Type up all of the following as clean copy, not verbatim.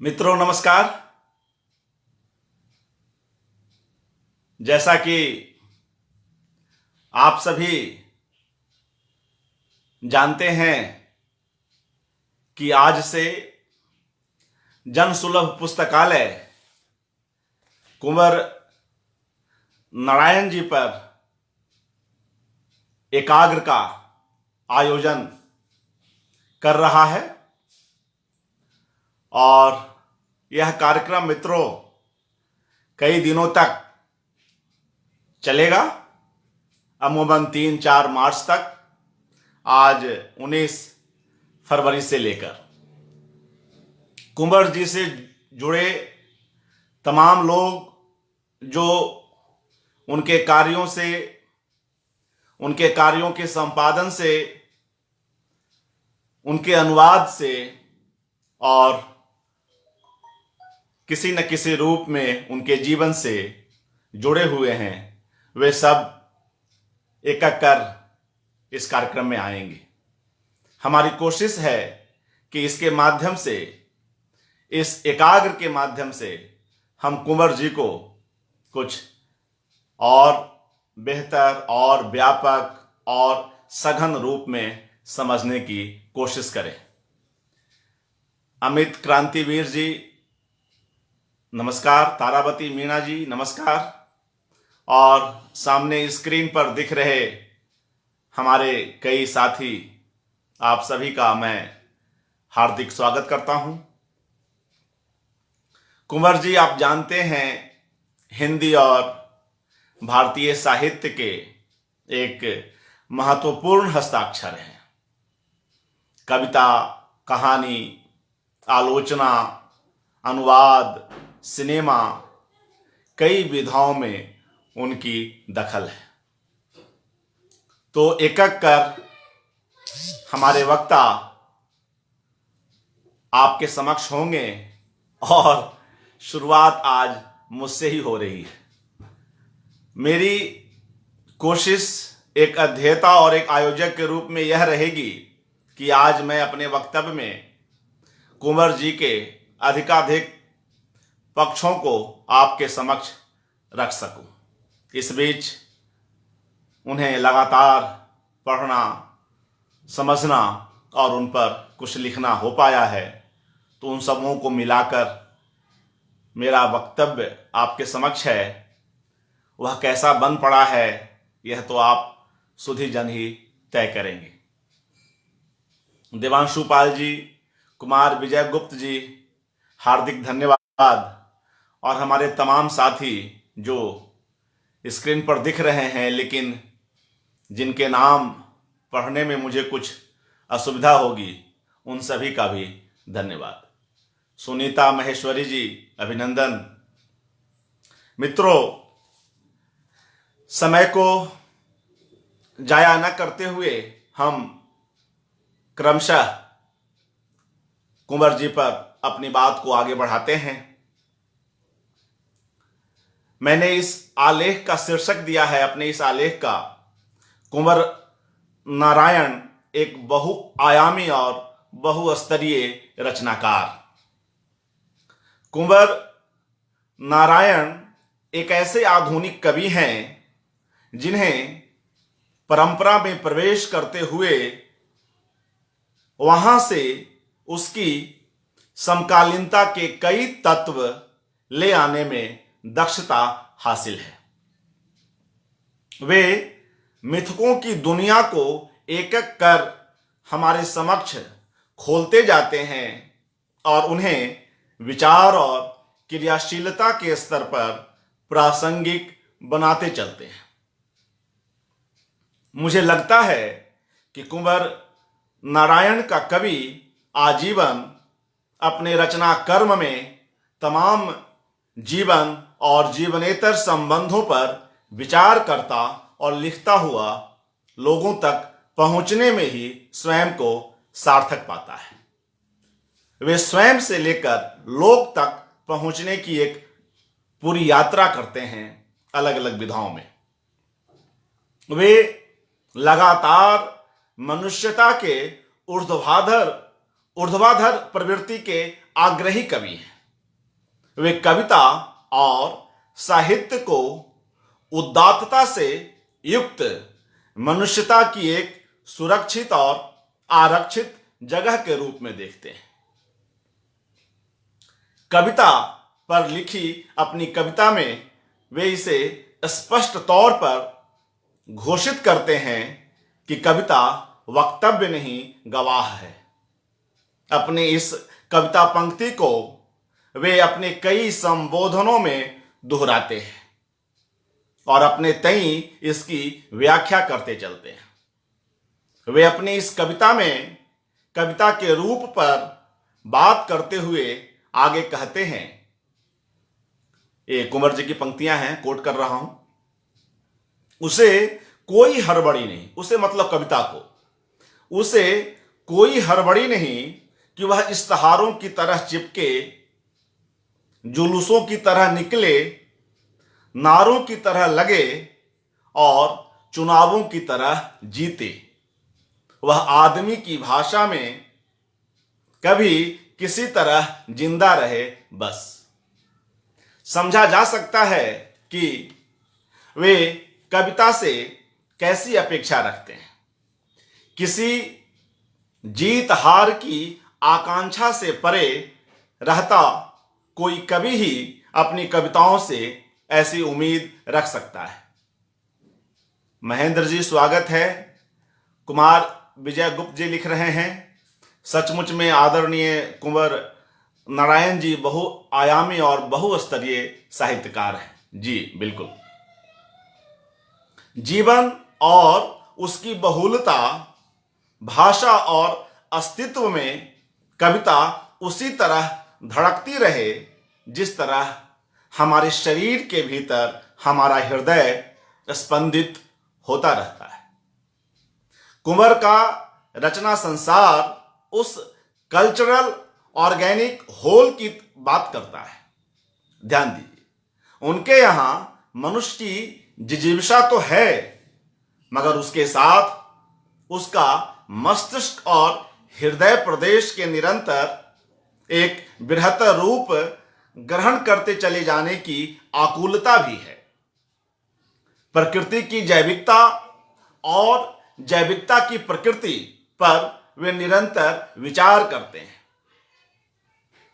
मित्रों नमस्कार। जैसा कि आप सभी जानते हैं कि आज से जन सुलभ पुस्तकालय कुंवर नारायण जी पर एकाग्र का आयोजन कर रहा है और यह कार्यक्रम मित्रों कई दिनों तक चलेगा, अमूमन 3-4 मार्च तक। आज 19 फरवरी से लेकर कुंवर जी से जुड़े तमाम लोग जो उनके कार्यों से, उनके कार्यों के संपादन से, उनके अनुवाद से और किसी न किसी रूप में उनके जीवन से जुड़े हुए हैं, वे सब एक एक कर इस कार्यक्रम में आएंगे। हमारी कोशिश है कि इसके माध्यम से, इस एकाग्र के माध्यम से हम कुंवर जी को कुछ और बेहतर और व्यापक और सघन रूप में समझने की कोशिश करें। अमित क्रांतिवीर जी नमस्कार, तारावती मीणा जी नमस्कार, और सामने स्क्रीन पर दिख रहे हमारे कई साथी, आप सभी का मैं हार्दिक स्वागत करता हूं। कुंवर जी आप जानते हैं हिंदी और भारतीय साहित्य के एक महत्वपूर्ण हस्ताक्षर हैं। कविता, कहानी, आलोचना, अनुवाद, सिनेमा, कई विधाओं में उनकी दखल है। तो एक एक कर हमारे वक्ता आपके समक्ष होंगे और शुरुआत आज मुझसे ही हो रही है। मेरी कोशिश एक अध्येता और एक आयोजक के रूप में यह रहेगी कि आज मैं अपने वक्तव्य में कुंवर जी के अधिकाधिक पक्षों को आपके समक्ष रख सकूं। इस बीच उन्हें लगातार पढ़ना, समझना और उन पर कुछ लिखना हो पाया है, तो उन सबों को मिलाकर मेरा वक्तव्य आपके समक्ष है। वह कैसा बन पड़ा है यह तो आप सुधी जन ही तय करेंगे। देवांशु पाल जी, कुमार विजय गुप्त जी, हार्दिक धन्यवाद। और हमारे तमाम साथी जो स्क्रीन पर दिख रहे हैं लेकिन जिनके नाम पढ़ने में मुझे कुछ असुविधा होगी, उन सभी का भी धन्यवाद। सुनीता महेश्वरी जी अभिनंदन। मित्रों, समय को जाया न करते हुए हम क्रमशः कुंवर जी पर अपनी बात को आगे बढ़ाते हैं। मैंने इस आलेख का शीर्षक दिया है, अपने इस आलेख का, कुंवर नारायण एक बहुआयामी और बहुस्तरीय रचनाकार। कुंवर नारायण एक ऐसे आधुनिक कवि हैं जिन्हें परंपरा में प्रवेश करते हुए वहां से उसकी समकालीनता के कई तत्व ले आने में दक्षता हासिल है। वे मिथकों की दुनिया को एक एक कर हमारे समक्ष खोलते जाते हैं और उन्हें विचार और क्रियाशीलता के स्तर पर प्रासंगिक बनाते चलते हैं। मुझे लगता है कि कुंवर नारायण का कवि आजीवन अपने रचना कर्म में तमाम जीवन और जीवनेतर संबंधों पर विचार करता और लिखता हुआ लोगों तक पहुंचने में ही स्वयं को सार्थक पाता है। वे स्वयं से लेकर लोक तक पहुंचने की एक पूरी यात्रा करते हैं अलग अलग विधाओं में। वे लगातार मनुष्यता के ऊर्ध्वाधर प्रवृत्ति के आग्रही कवि हैं। वे कविता और साहित्य को उदात्तता से युक्त मनुष्यता की एक सुरक्षित और आरक्षित जगह के रूप में देखते हैं। कविता पर लिखी अपनी कविता में वे इसे स्पष्ट तौर पर घोषित करते हैं कि कविता वक्तव्य नहीं, गवाह है। अपनी इस कविता पंक्ति को वे अपने कई संबोधनों में दोहराते हैं और अपने तई इसकी व्याख्या करते चलते हैं। वे अपनी इस कविता में कविता के रूप पर बात करते हुए आगे कहते हैं, ये कुंवर जी की पंक्तियां हैं, कोट कर रहा हूं। उसे कोई हड़बड़ी नहीं, उसे मतलब कविता को, उसे कोई हड़बड़ी नहीं कि वह इश्तहारों की तरह चिपके, जुलूसों की तरह निकले, नारों की तरह लगे और चुनावों की तरह जीते। वह आदमी की भाषा में कभी किसी तरह जिंदा रहे, बस। समझा जा सकता है कि वे कविता से कैसी अपेक्षा रखते हैं। किसी जीत हार की आकांक्षा से परे रहता कोई कवि ही अपनी कविताओं से ऐसी उम्मीद रख सकता है। महेंद्र जी, स्वागत है। कुमार विजय गुप्त जी लिख रहे हैं, सचमुच में आदरणीय कुंवर नारायण जी बहुआयामी और बहुस्तरीय साहित्यकार हैं। जी बिल्कुल। जीवन और उसकी बहुलता, भाषा और अस्तित्व में कविता उसी तरह धड़कती रहे जिस तरह हमारे शरीर के भीतर हमारा हृदय स्पंदित होता रहता है। कुंवर का रचना संसार उस कल्चरल ऑर्गेनिक होल की बात करता है। ध्यान दीजिए, उनके यहां मनुष्य की जिजीविषा तो है, मगर उसके साथ उसका मस्तिष्क और हृदय प्रदेश के निरंतर एक बृहत्तर रूप ग्रहण करते चले जाने की आकुलता भी है। प्रकृति की जैविकता और जैविकता की प्रकृति पर वे निरंतर विचार करते हैं।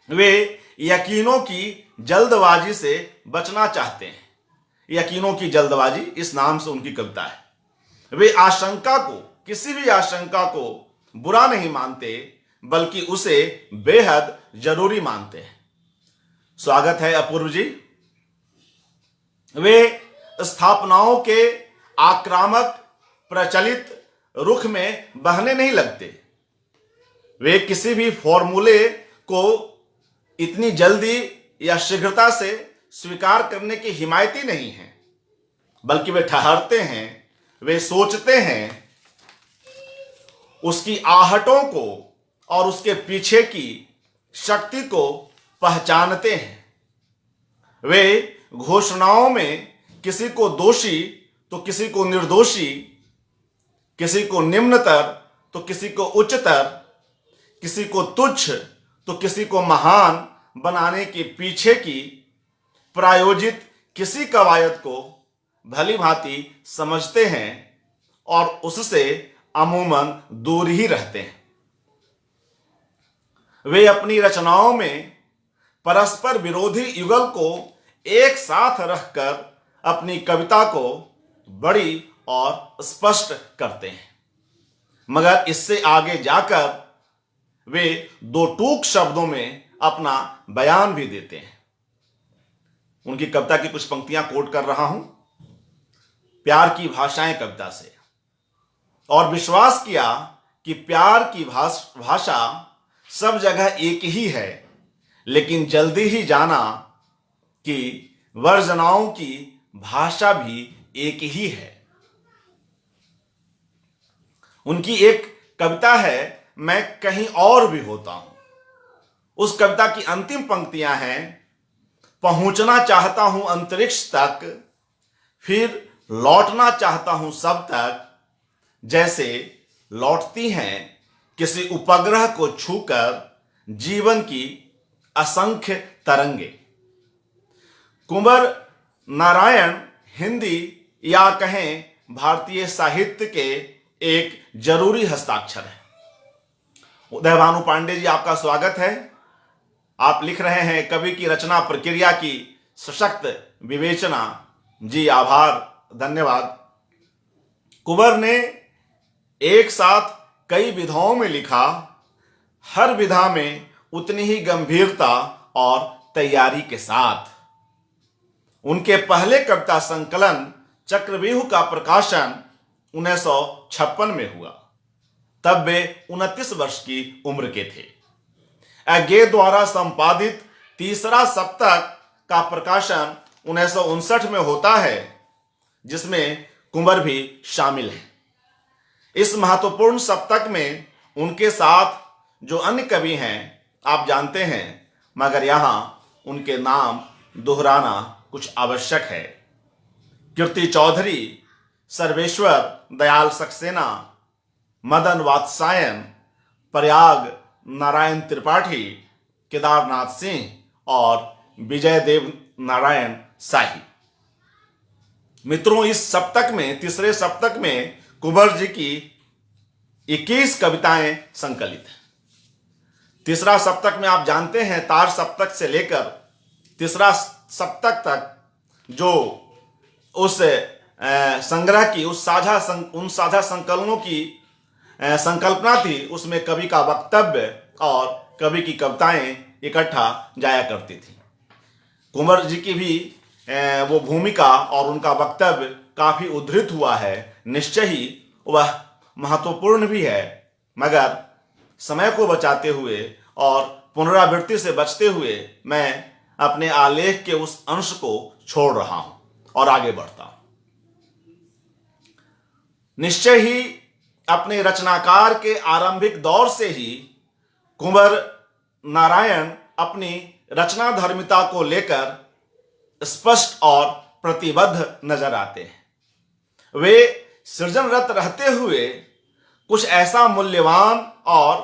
वे यकीनों की जल्दबाजी से बचना चाहते हैं। यकीनों की जल्दबाजी, इस नाम से उनकी कविता है। वे आशंका को, किसी भी आशंका को बुरा नहीं मानते, बल्कि उसे बेहद जरूरी मानते हैं। स्वागत है अपूर्व जी। वे स्थापनाओं के आक्रामक प्रचलित रुख में बहने नहीं लगते। वे किसी भी फॉर्मूले को इतनी जल्दी या शीघ्रता से स्वीकार करने की हिमायती नहीं हैं, बल्कि वे ठहरते हैं, वे सोचते हैं, उसकी आहटों को और उसके पीछे की शक्ति को पहचानते हैं। वे घोषणाओं में किसी को दोषी तो किसी को निर्दोषी, किसी को निम्नतर तो किसी को उच्चतर, किसी को तुच्छ तो किसी को महान बनाने के पीछे की प्रायोजित किसी कवायद को भली भांति समझते हैं और उससे अमूमन दूर ही रहते हैं। वे अपनी रचनाओं में परस्पर विरोधी युगल को एक साथ रखकर अपनी कविता को बड़ी और स्पष्ट करते हैं, मगर इससे आगे जाकर वे दो टूक शब्दों में अपना बयान भी देते हैं। उनकी कविता की कुछ पंक्तियां कोट कर रहा हूं। प्यार की भाषाएं कविता से, और विश्वास किया कि प्यार की भाषा सब जगह एक ही है, लेकिन जल्दी ही जाना कि वर्जनाओं की भाषा भी एक ही है। उनकी एक कविता है, मैं कहीं और भी होता हूं। उस कविता की अंतिम पंक्तियां हैं, पहुंचना चाहता हूं अंतरिक्ष तक, फिर लौटना चाहता हूं सब तक, जैसे लौटती हैं किसी उपग्रह को छूकर जीवन की असंख्य तरंगे। कुंवर नारायण हिंदी या कहें भारतीय साहित्य के एक जरूरी हस्ताक्षर है। उदय भानु पांडे जी, आपका स्वागत है। आप लिख रहे हैं कवि की रचना प्रक्रिया की सशक्त विवेचना। जी आभार, धन्यवाद। कुंवर ने एक साथ कई विधाओं में लिखा, हर विधा में उतनी ही गंभीरता और तैयारी के साथ। उनके पहले कविता संकलन चक्रव्यूह का प्रकाशन 1956 में हुआ। तब वे 29 वर्ष की उम्र के थे। अज्ञे द्वारा संपादित तीसरा सप्तक का प्रकाशन 1959 में होता है, जिसमें कुंवर भी शामिल है। इस महत्वपूर्ण सप्तक में उनके साथ जो अन्य कवि हैं आप जानते हैं, मगर यहां उनके नाम दोहराना कुछ आवश्यक है। कीर्ति चौधरी, सर्वेश्वर दयाल सक्सेना, मदन वात्सायन, प्रयाग नारायण त्रिपाठी, केदारनाथ सिंह और विजय देव नारायण शाही। मित्रों, इस सप्तक में, तीसरे सप्तक में कुंवर जी की 21 कविताएं संकलित हैं। तीसरा सप्तक में आप जानते हैं तार सप्तक से लेकर तीसरा सप्तक तक जो उस संग्रह की उन साझा संकलनों की संकल्पना थी, उसमें कवि का वक्तव्य और कवि की कविताएं इकट्ठा जाया करती थी। कुंवर जी की भी वो भूमिका और उनका वक्तव्य काफी उद्धृत हुआ है। निश्चय ही वह महत्वपूर्ण भी है, मगर समय को बचाते हुए और पुनरावृत्ति से बचते हुए मैं अपने आलेख के उस अंश को छोड़ रहा हूं और आगे बढ़ता हूं। निश्चय ही अपने रचनाकार के आरंभिक दौर से ही कुंवर नारायण अपनी रचना धर्मिता को लेकर स्पष्ट और प्रतिबद्ध नजर आते हैं। वे सृजनरत रहते हुए कुछ ऐसा मूल्यवान और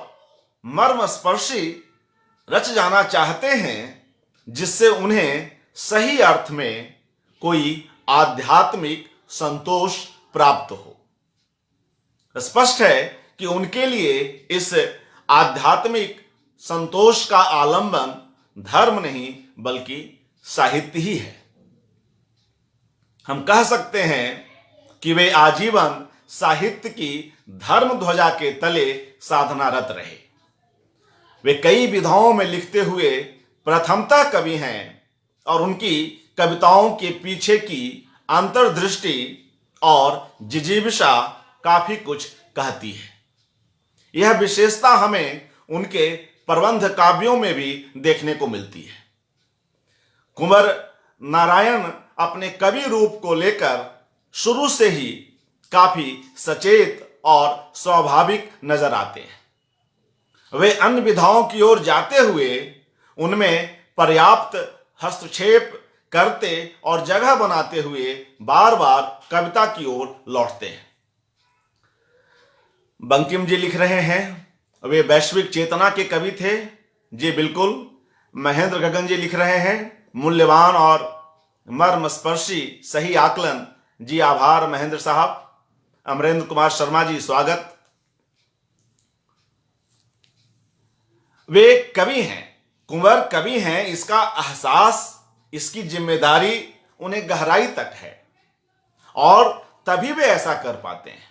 मर्मस्पर्शी रच जाना चाहते हैं जिससे उन्हें सही अर्थ में कोई आध्यात्मिक संतोष प्राप्त हो। स्पष्ट है कि उनके लिए इस आध्यात्मिक संतोष का आलंबन धर्म नहीं बल्कि साहित्य ही है। हम कह सकते हैं कि वे आजीवन साहित्य की धर्म ध्वजा के तले साधनारत रहे। वे कई विधाओं में लिखते हुए प्रथमतः कवि हैं और उनकी कविताओं के पीछे की अंतर्दृष्टि और जिजीविषा काफी कुछ कहती है। यह विशेषता हमें उनके प्रबंध काव्यों में भी देखने को मिलती है। कुंवर नारायण अपने कवि रूप को लेकर शुरू से ही काफी सचेत और स्वाभाविक नजर आते हैं। वे अन्य विधाओं की ओर जाते हुए उनमें पर्याप्त हस्तक्षेप करते और जगह बनाते हुए बार बार कविता की ओर लौटते हैं। बंकिम जी लिख रहे हैं वे वैश्विक चेतना के कवि थे। जी बिल्कुल। महेंद्र गगन जी लिख रहे हैं मूल्यवान और मर्मस्पर्शी सही आकलन। जी आभार महेंद्र साहब। अमरेंद्र कुमार शर्मा जी स्वागत। वे कवि हैं, कुंवर कवि हैं, इसका एहसास, इसकी जिम्मेदारी उन्हें गहराई तक है और तभी वे ऐसा कर पाते हैं।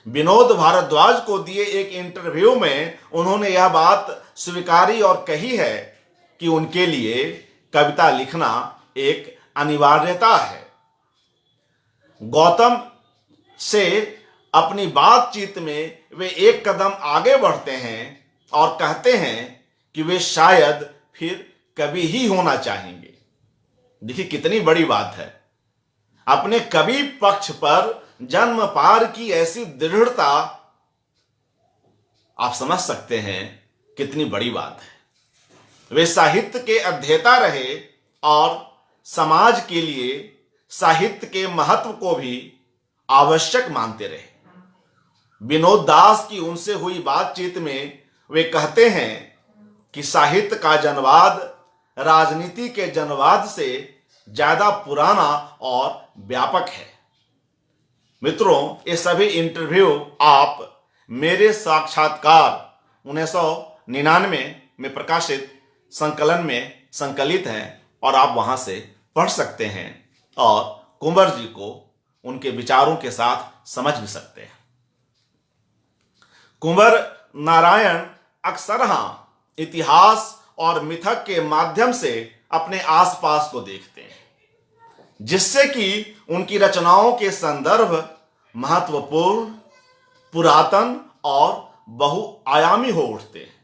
विनोद भारद्वाज को दिए एक इंटरव्यू में उन्होंने यह बात स्वीकारी और कही है कि उनके लिए कविता लिखना एक अनिवार्यता है। गौतम से अपनी बातचीत में वे एक कदम आगे बढ़ते हैं और कहते हैं कि वे शायद फिर कवि ही होना चाहेंगे। देखिए कितनी बड़ी बात है। अपने कवि पक्ष पर जन्म पार की ऐसी दृढ़ता, आप समझ सकते हैं कितनी बड़ी बात है। वे साहित्य के अध्येता रहे और समाज के लिए साहित्य के महत्व को भी आवश्यक मानते रहे। विनोद दास की उनसे हुई बातचीत में वे कहते हैं कि साहित्य का जनवाद राजनीति के जनवाद से ज्यादा पुराना और व्यापक है। मित्रों, ये सभी इंटरव्यू आप मेरे साक्षात्कार 1999 में प्रकाशित संकलन में संकलित हैं और आप वहां से पढ़ सकते हैं और कुंवर जी को उनके विचारों के साथ समझ भी सकते हैं। कुंवर नारायण अक्सर इतिहास और मिथक के माध्यम से अपने आसपास को देखते हैं, जिससे कि उनकी रचनाओं के संदर्भ महत्वपूर्ण, पुरातन और बहुआयामी हो उठते हैं।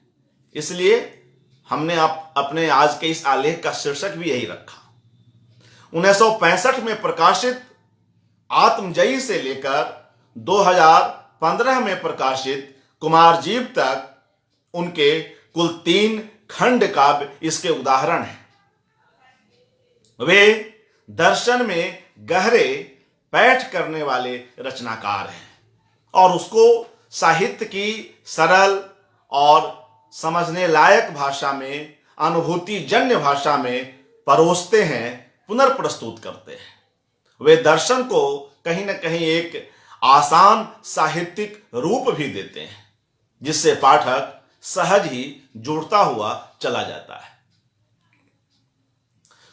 इसलिए हमने अपने आज के इस आलेख का शीर्षक भी यही रखा। 1965 में प्रकाशित आत्मजयी से लेकर 2015 में प्रकाशित कुमारजीव तक उनके कुल 3 खंड काव्य इसके उदाहरण हैं। वे दर्शन में गहरे पैठ करने वाले रचनाकार हैं और उसको साहित्य की सरल और समझने लायक भाषा में, अनुभूति जन्य भाषा में परोसते हैं, पुनर्प्रस्तुत करते हैं। वे दर्शन को कहीं ना कहीं एक आसान साहित्यिक रूप भी देते हैं, जिससे पाठक सहज ही जुड़ता हुआ चला जाता है।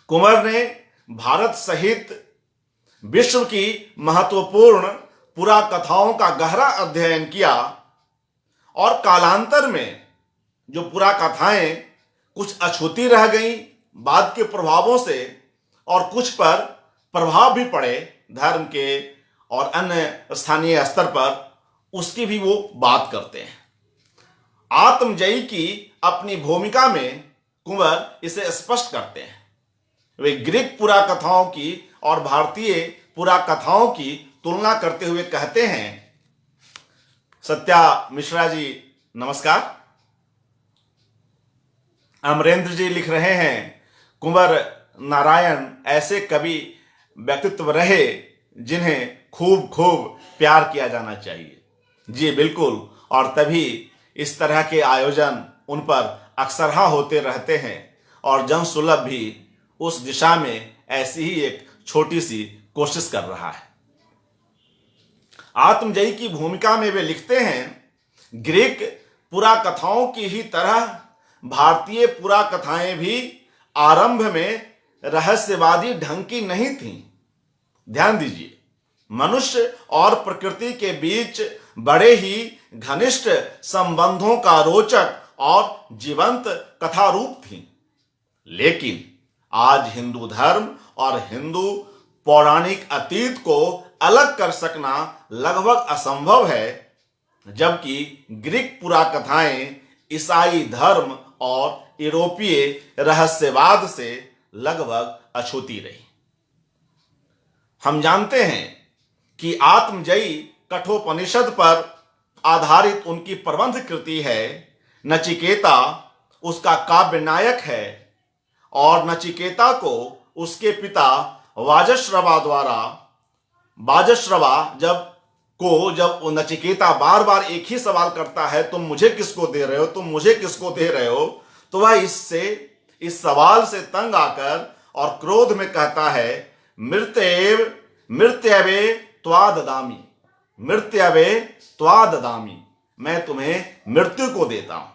कुंवर ने भारत सहित विश्व की महत्वपूर्ण पुराकथाओं का गहरा अध्ययन किया और कालांतर में जो पुराकथाएं कुछ अछूती रह गईं बाद के प्रभावों से और कुछ पर प्रभाव भी पड़े धर्म के और अन्य स्थानीय स्तर पर, उसकी भी वो बात करते हैं। आत्मजयी की अपनी भूमिका में कुंवर इसे स्पष्ट करते हैं। वे ग्रीक पुराकथाओं की और भारतीय पुराकथाओं की तुलना करते हुए कहते हैं। सत्या मिश्रा जी नमस्कार। अमरेंद्र जी लिख रहे हैं, कुंवर नारायण ऐसे कवि व्यक्तित्व रहे जिन्हें खूब खूब प्यार किया जाना चाहिए। जी बिल्कुल, और तभी इस तरह के आयोजन उन पर अक्सरहा होते रहते हैं और जन सुलभ भी उस दिशा में ऐसी ही एक छोटी सी कोशिश कर रहा है। आत्मजयी की भूमिका में वे लिखते हैं, ग्रीक पुराकथाओं की ही तरह भारतीय पुराकथाएं भी आरंभ में रहस्यवादी ढंग की नहीं थीं। ध्यान दीजिए, मनुष्य और प्रकृति के बीच बड़े ही घनिष्ठ संबंधों का रोचक और जीवंत कथा रूप थी। लेकिन आज हिंदू धर्म और हिंदू पौराणिक अतीत को अलग कर सकना लगभग असंभव है, जबकि ग्रीक पुराकथाएं ईसाई धर्म और यूरोपीय रहस्यवाद से लगभग अछूती रही। हम जानते हैं कि आत्मजयी कठोपनिषद पर आधारित उनकी प्रबंध कृति है। नचिकेता उसका काव्य नायक है और नचिकेता को उसके पिता वाजश्रवा जब वो नचिकेता बार बार एक ही सवाल करता है, तुम मुझे किसको दे रहे हो, तुम मुझे किसको दे रहे हो, तो वह इस सवाल से तंग आकर और क्रोध में कहता है, मृत्यवे त्वा ददामी, मैं तुम्हें मृत्यु को देता हूं।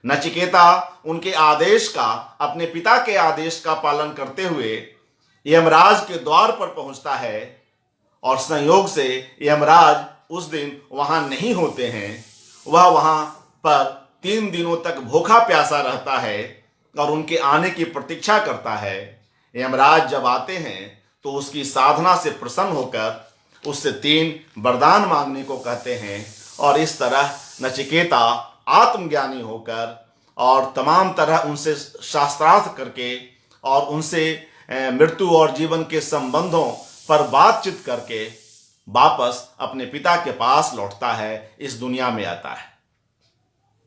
नचिकेता उनके आदेश का, अपने पिता के आदेश का पालन करते हुए यमराज के द्वार पर पहुंचता है और संयोग से यमराज उस दिन वहां नहीं होते हैं। वह वहां पर 3 दिनों तक भूखा प्यासा रहता है और उनके आने की प्रतीक्षा करता है। यमराज जब आते हैं तो उसकी साधना से प्रसन्न होकर उससे 3 वरदान मांगने को कहते हैं और इस तरह नचिकेता आत्मज्ञानी होकर और तमाम तरह उनसे शास्त्रार्थ करके और उनसे मृत्यु और जीवन के संबंधों पर बातचीत करके वापस अपने पिता के पास लौटता है, इस दुनिया में आता है।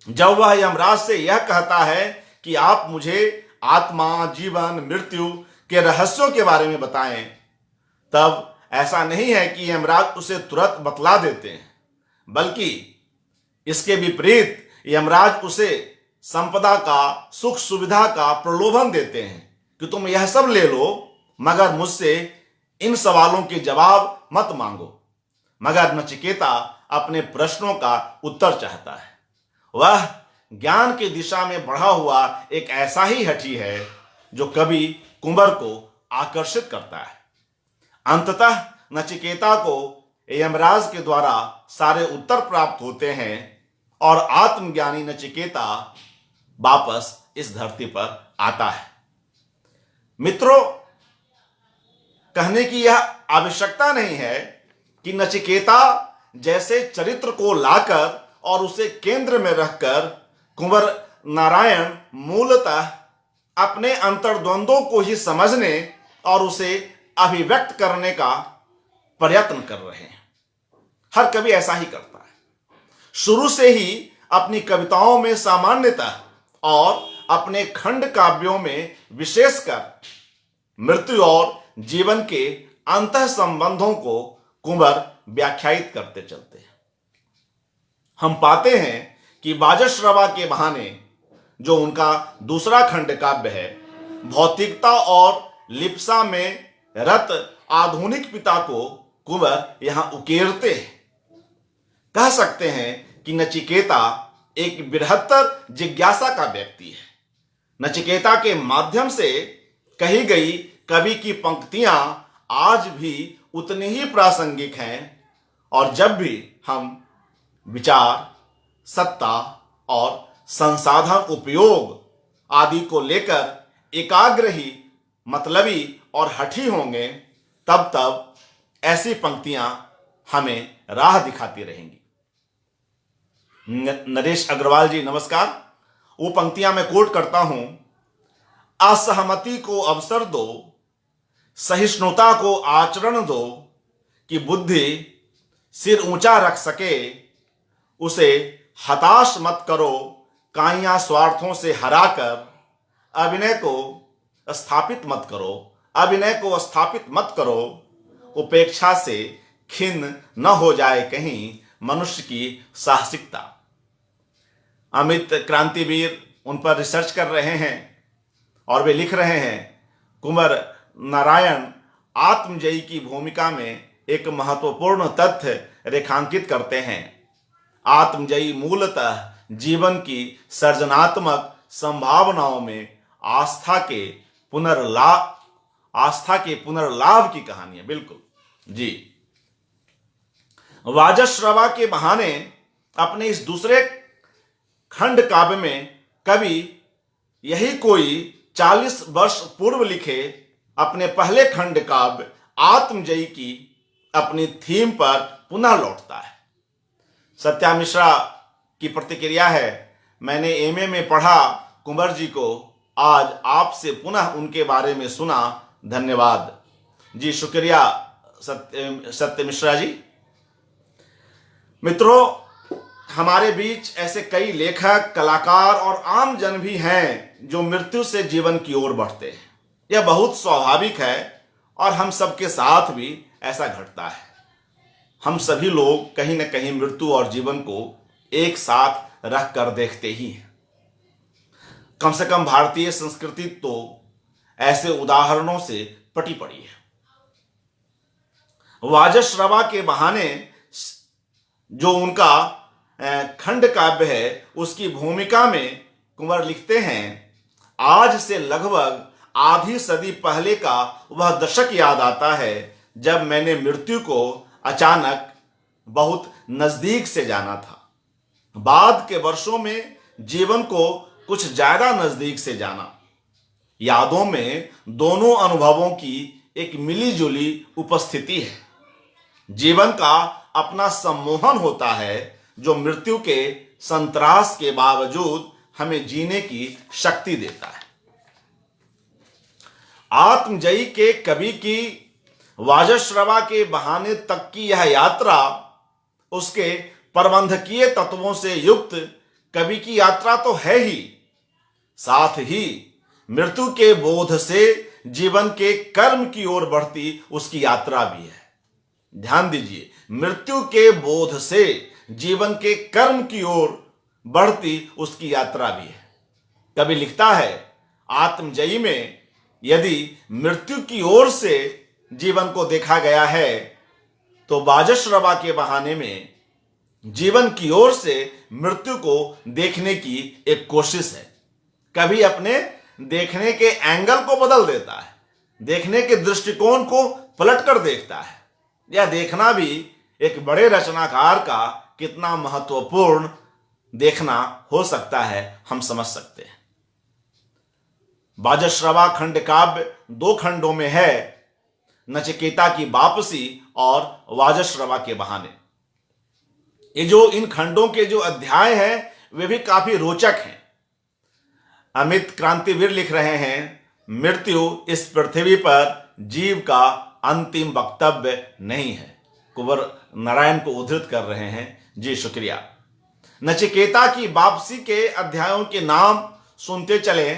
जब वह यमराज से यह कहता है कि आप मुझे आत्मा, जीवन, मृत्यु के रहस्यों के बारे में बताएं, तब ऐसा नहीं है कि यमराज उसे तुरंत बतला देते हैं, बल्कि इसके विपरीत यमराज उसे संपदा का, सुख सुविधा का प्रलोभन देते हैं कि तुम यह सब ले लो, मगर मुझसे इन सवालों के जवाब मत मांगो। मगर नचिकेता अपने प्रश्नों का उत्तर चाहता है। वह ज्ञान की दिशा में बढ़ा हुआ एक ऐसा ही हठी है जो कभी कुंवर को आकर्षित करता है। अंततः नचिकेता को यमराज के द्वारा सारे उत्तर प्राप्त होते हैं और आत्मज्ञानी नचिकेता वापस इस धरती पर आता है। मित्रों, कहने की यह आवश्यकता नहीं है कि नचिकेता जैसे चरित्र को लाकर और उसे केंद्र में रखकर कुंवर नारायण मूलतः अपने अंतर्द्वंद्वों को ही समझने और उसे अभिव्यक्त करने का प्रयत्न कर रहे हैं। हर कवि ऐसा ही करता है। शुरू से ही अपनी कविताओं में सामान्यतः और अपने खंड काव्यों में विशेषकर मृत्यु और जीवन के अंतः संबंधों को कुंवर व्याख्यायित करते चलते हैं। हम पाते हैं कि बाजश्रवा के बहाने, जो उनका दूसरा खंड काव्य है, भौतिकता और लिप्सा में रत आधुनिक पिता को कुंवर यहां उकेरते हैं। कह सकते हैं कि नचिकेता एक बृहत्तर जिज्ञासा का व्यक्ति है। नचिकेता के माध्यम से कही गई कवि की पंक्तियां आज भी उतनी ही प्रासंगिक हैं और जब भी हम विचार, सत्ता और संसाधन उपयोग आदि को लेकर एकाग्र ही, मतलबी और हठी होंगे, तब तब ऐसी पंक्तियां हमें राह दिखाती रहेंगी। नरेश अग्रवाल जी नमस्कार। वो पंक्तियां मैं कोट करता हूं। असहमति को अवसर दो, सहिष्णुता को आचरण दो, कि बुद्धि सिर ऊंचा रख सके। उसे हताश मत करो, काइयां स्वार्थों से हराकर। अभिनय को स्थापित मत करो, अभिनय को स्थापित मत करो। उपेक्षा से खिन्न न हो जाए कहीं मनुष्य की साहसिकता। अमित क्रांतिवीर उन पर रिसर्च कर रहे हैं और वे लिख रहे हैं, कुंवर नारायण आत्मजयी की भूमिका में एक महत्वपूर्ण तथ्य रेखांकित करते हैं। आत्मजयी मूलतः जीवन की सृजनात्मक संभावनाओं में आस्था के पुनर्लाभ की कहानी है। बिल्कुल जी। वाजश्रवा के बहाने अपने इस दूसरे खंड काव्य में कवि यही कोई 40 वर्ष पूर्व लिखे अपने पहले खंड काव्य आत्मजयी की अपनी थीम पर पुनः लौटता है। सत्या मिश्रा की प्रतिक्रिया है, मैंने एमए में पढ़ा कुंवर जी को, आज आपसे पुनः उनके बारे में सुना, धन्यवाद। जी शुक्रिया सत्य मिश्रा जी। मित्रों, हमारे बीच ऐसे कई लेखक, कलाकार और आम जन भी हैं जो मृत्यु से जीवन की ओर बढ़ते हैं। यह बहुत स्वाभाविक है और हम सबके साथ भी ऐसा घटता है। हम सभी लोग कहीं न कहीं मृत्यु और जीवन को एक साथ रख कर देखते ही हैं। कम से कम भारतीय संस्कृति तो ऐसे उदाहरणों से पटी पड़ी है। वाजश्रवा के बहाने जो उनका खंड काव्य है, उसकी भूमिका में कुंवर लिखते हैं, आज से लगभग आधी सदी पहले का वह दशक याद आता है जब मैंने मृत्यु को अचानक बहुत नजदीक से जाना था। बाद के वर्षों में जीवन को कुछ ज्यादा नजदीक से जाना। यादों में दोनों अनुभवों की एक मिलीजुली उपस्थिति है। जीवन का अपना सम्मोहन होता है जो मृत्यु के संत्रास के बावजूद हमें जीने की शक्ति देता है। आत्मजयी के कवि की वाजश्रवा के बहाने तक की यह यात्रा उसके प्रबंधकीय तत्वों से युक्त कवि की यात्रा तो है ही, साथ ही मृत्यु के बोध से जीवन के कर्म की ओर बढ़ती उसकी यात्रा भी है। ध्यान दीजिए, मृत्यु के बोध से जीवन के कर्म की ओर बढ़ती उसकी यात्रा भी है। कवि लिखता है, आत्मजयी में यदि मृत्यु की ओर से जीवन को देखा गया है तो वाजश्रवा के बहाने में जीवन की ओर से मृत्यु को देखने की एक कोशिश है। कभी अपने देखने के एंगल को बदल देता है, देखने के दृष्टिकोण को पलट कर देखता है। यह देखना भी एक बड़े रचनाकार का कितना महत्वपूर्ण देखना हो सकता है, हम समझ सकते हैं। वाजश्रवा खंड काव्य 2 खंडों में है, नचिकेता की वापसी और वाजश्रवा के बहाने। ये जो इन खंडों के जो अध्याय हैं वे भी काफी रोचक हैं। अमित क्रांतिवीर लिख रहे हैं, मृत्यु इस पृथ्वी पर जीव का अंतिम वक्तव्य नहीं है। कुंवर नारायण को उद्धृत कर रहे हैं, जी शुक्रिया। नचिकेता की वापसी के अध्यायों के नाम सुनते चले,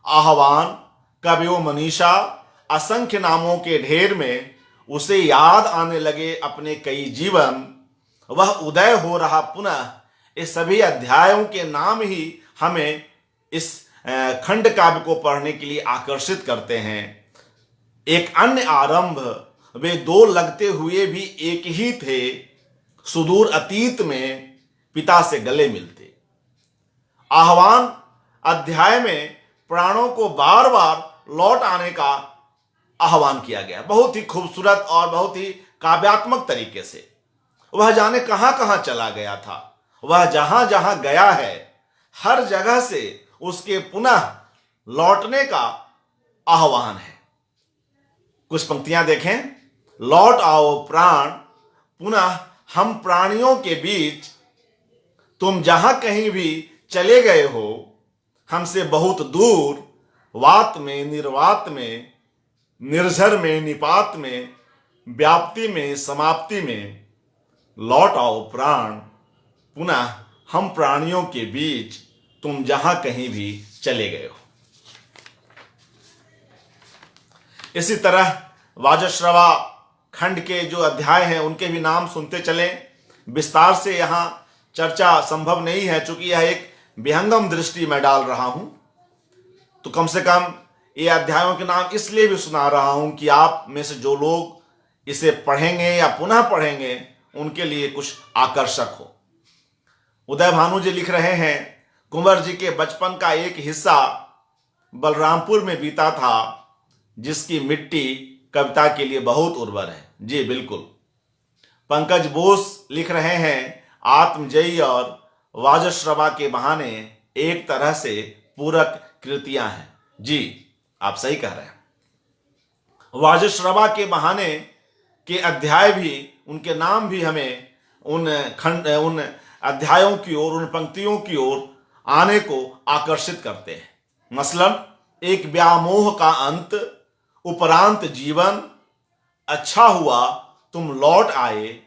आह्वान, कवियो मनीषा, असंख्य नामों के ढेर में उसे याद आने लगे अपने कई जीवन, वह उदय हो रहा पुनः। इस सभी अध्यायों के नाम ही हमें इस खंड काव्य को पढ़ने के लिए आकर्षित करते हैं। एक अन्य आरंभ, वे 2 लगते हुए भी एक ही थे, सुदूर अतीत में पिता से गले मिलते। आह्वान अध्याय में प्राणों को बार बार लौट आने का आह्वान किया गया, बहुत ही खूबसूरत और बहुत ही काव्यात्मक तरीके से। वह जाने कहां कहां चला गया था, वह जहां जहां गया है हर जगह से उसके पुनः लौटने का आह्वान है। कुछ पंक्तियां देखें, लौट आओ प्राण पुनः हम प्राणियों के बीच, तुम जहां कहीं भी चले गए हो हमसे बहुत दूर, वात में निर्वात में, निर्झर में निपात में, व्याप्ति में समाप्ति में, लौट आओ प्राण पुनः हम प्राणियों के बीच, तुम जहां कहीं भी चले गए हो। इसी तरह वाजश्रवा खंड के जो अध्याय हैं उनके भी नाम सुनते चलें। विस्तार से यहां चर्चा संभव नहीं है, चूंकि यह एक विहंगम दृष्टि में डाल रहा हूं, तो कम से कम ये अध्यायों के नाम इसलिए भी सुना रहा हूं कि आप में से जो लोग इसे पढ़ेंगे या पुनः पढ़ेंगे उनके लिए कुछ आकर्षक हो। उदय भानु जी लिख रहे हैं, कुंवर जी के बचपन का एक हिस्सा बलरामपुर में बीता था, जिसकी मिट्टी कविता के लिए बहुत उर्वर है। जी बिल्कुल। पंकज बोस लिख रहे हैं, आत्मजयी और वाजश्रवा के बहाने एक तरह से पूरक कृतियां हैं। जी आप सही कह रहे हैं। वाजश्रवा के बहाने के अध्याय भी, उनके नाम भी हमें उन अध्यायों की ओर, उन पंक्तियों की ओर आने को आकर्षित करते हैं। मसलन, एक व्यामोह का अंत, उपरांत जीवन, अच्छा हुआ तुम लौट आए,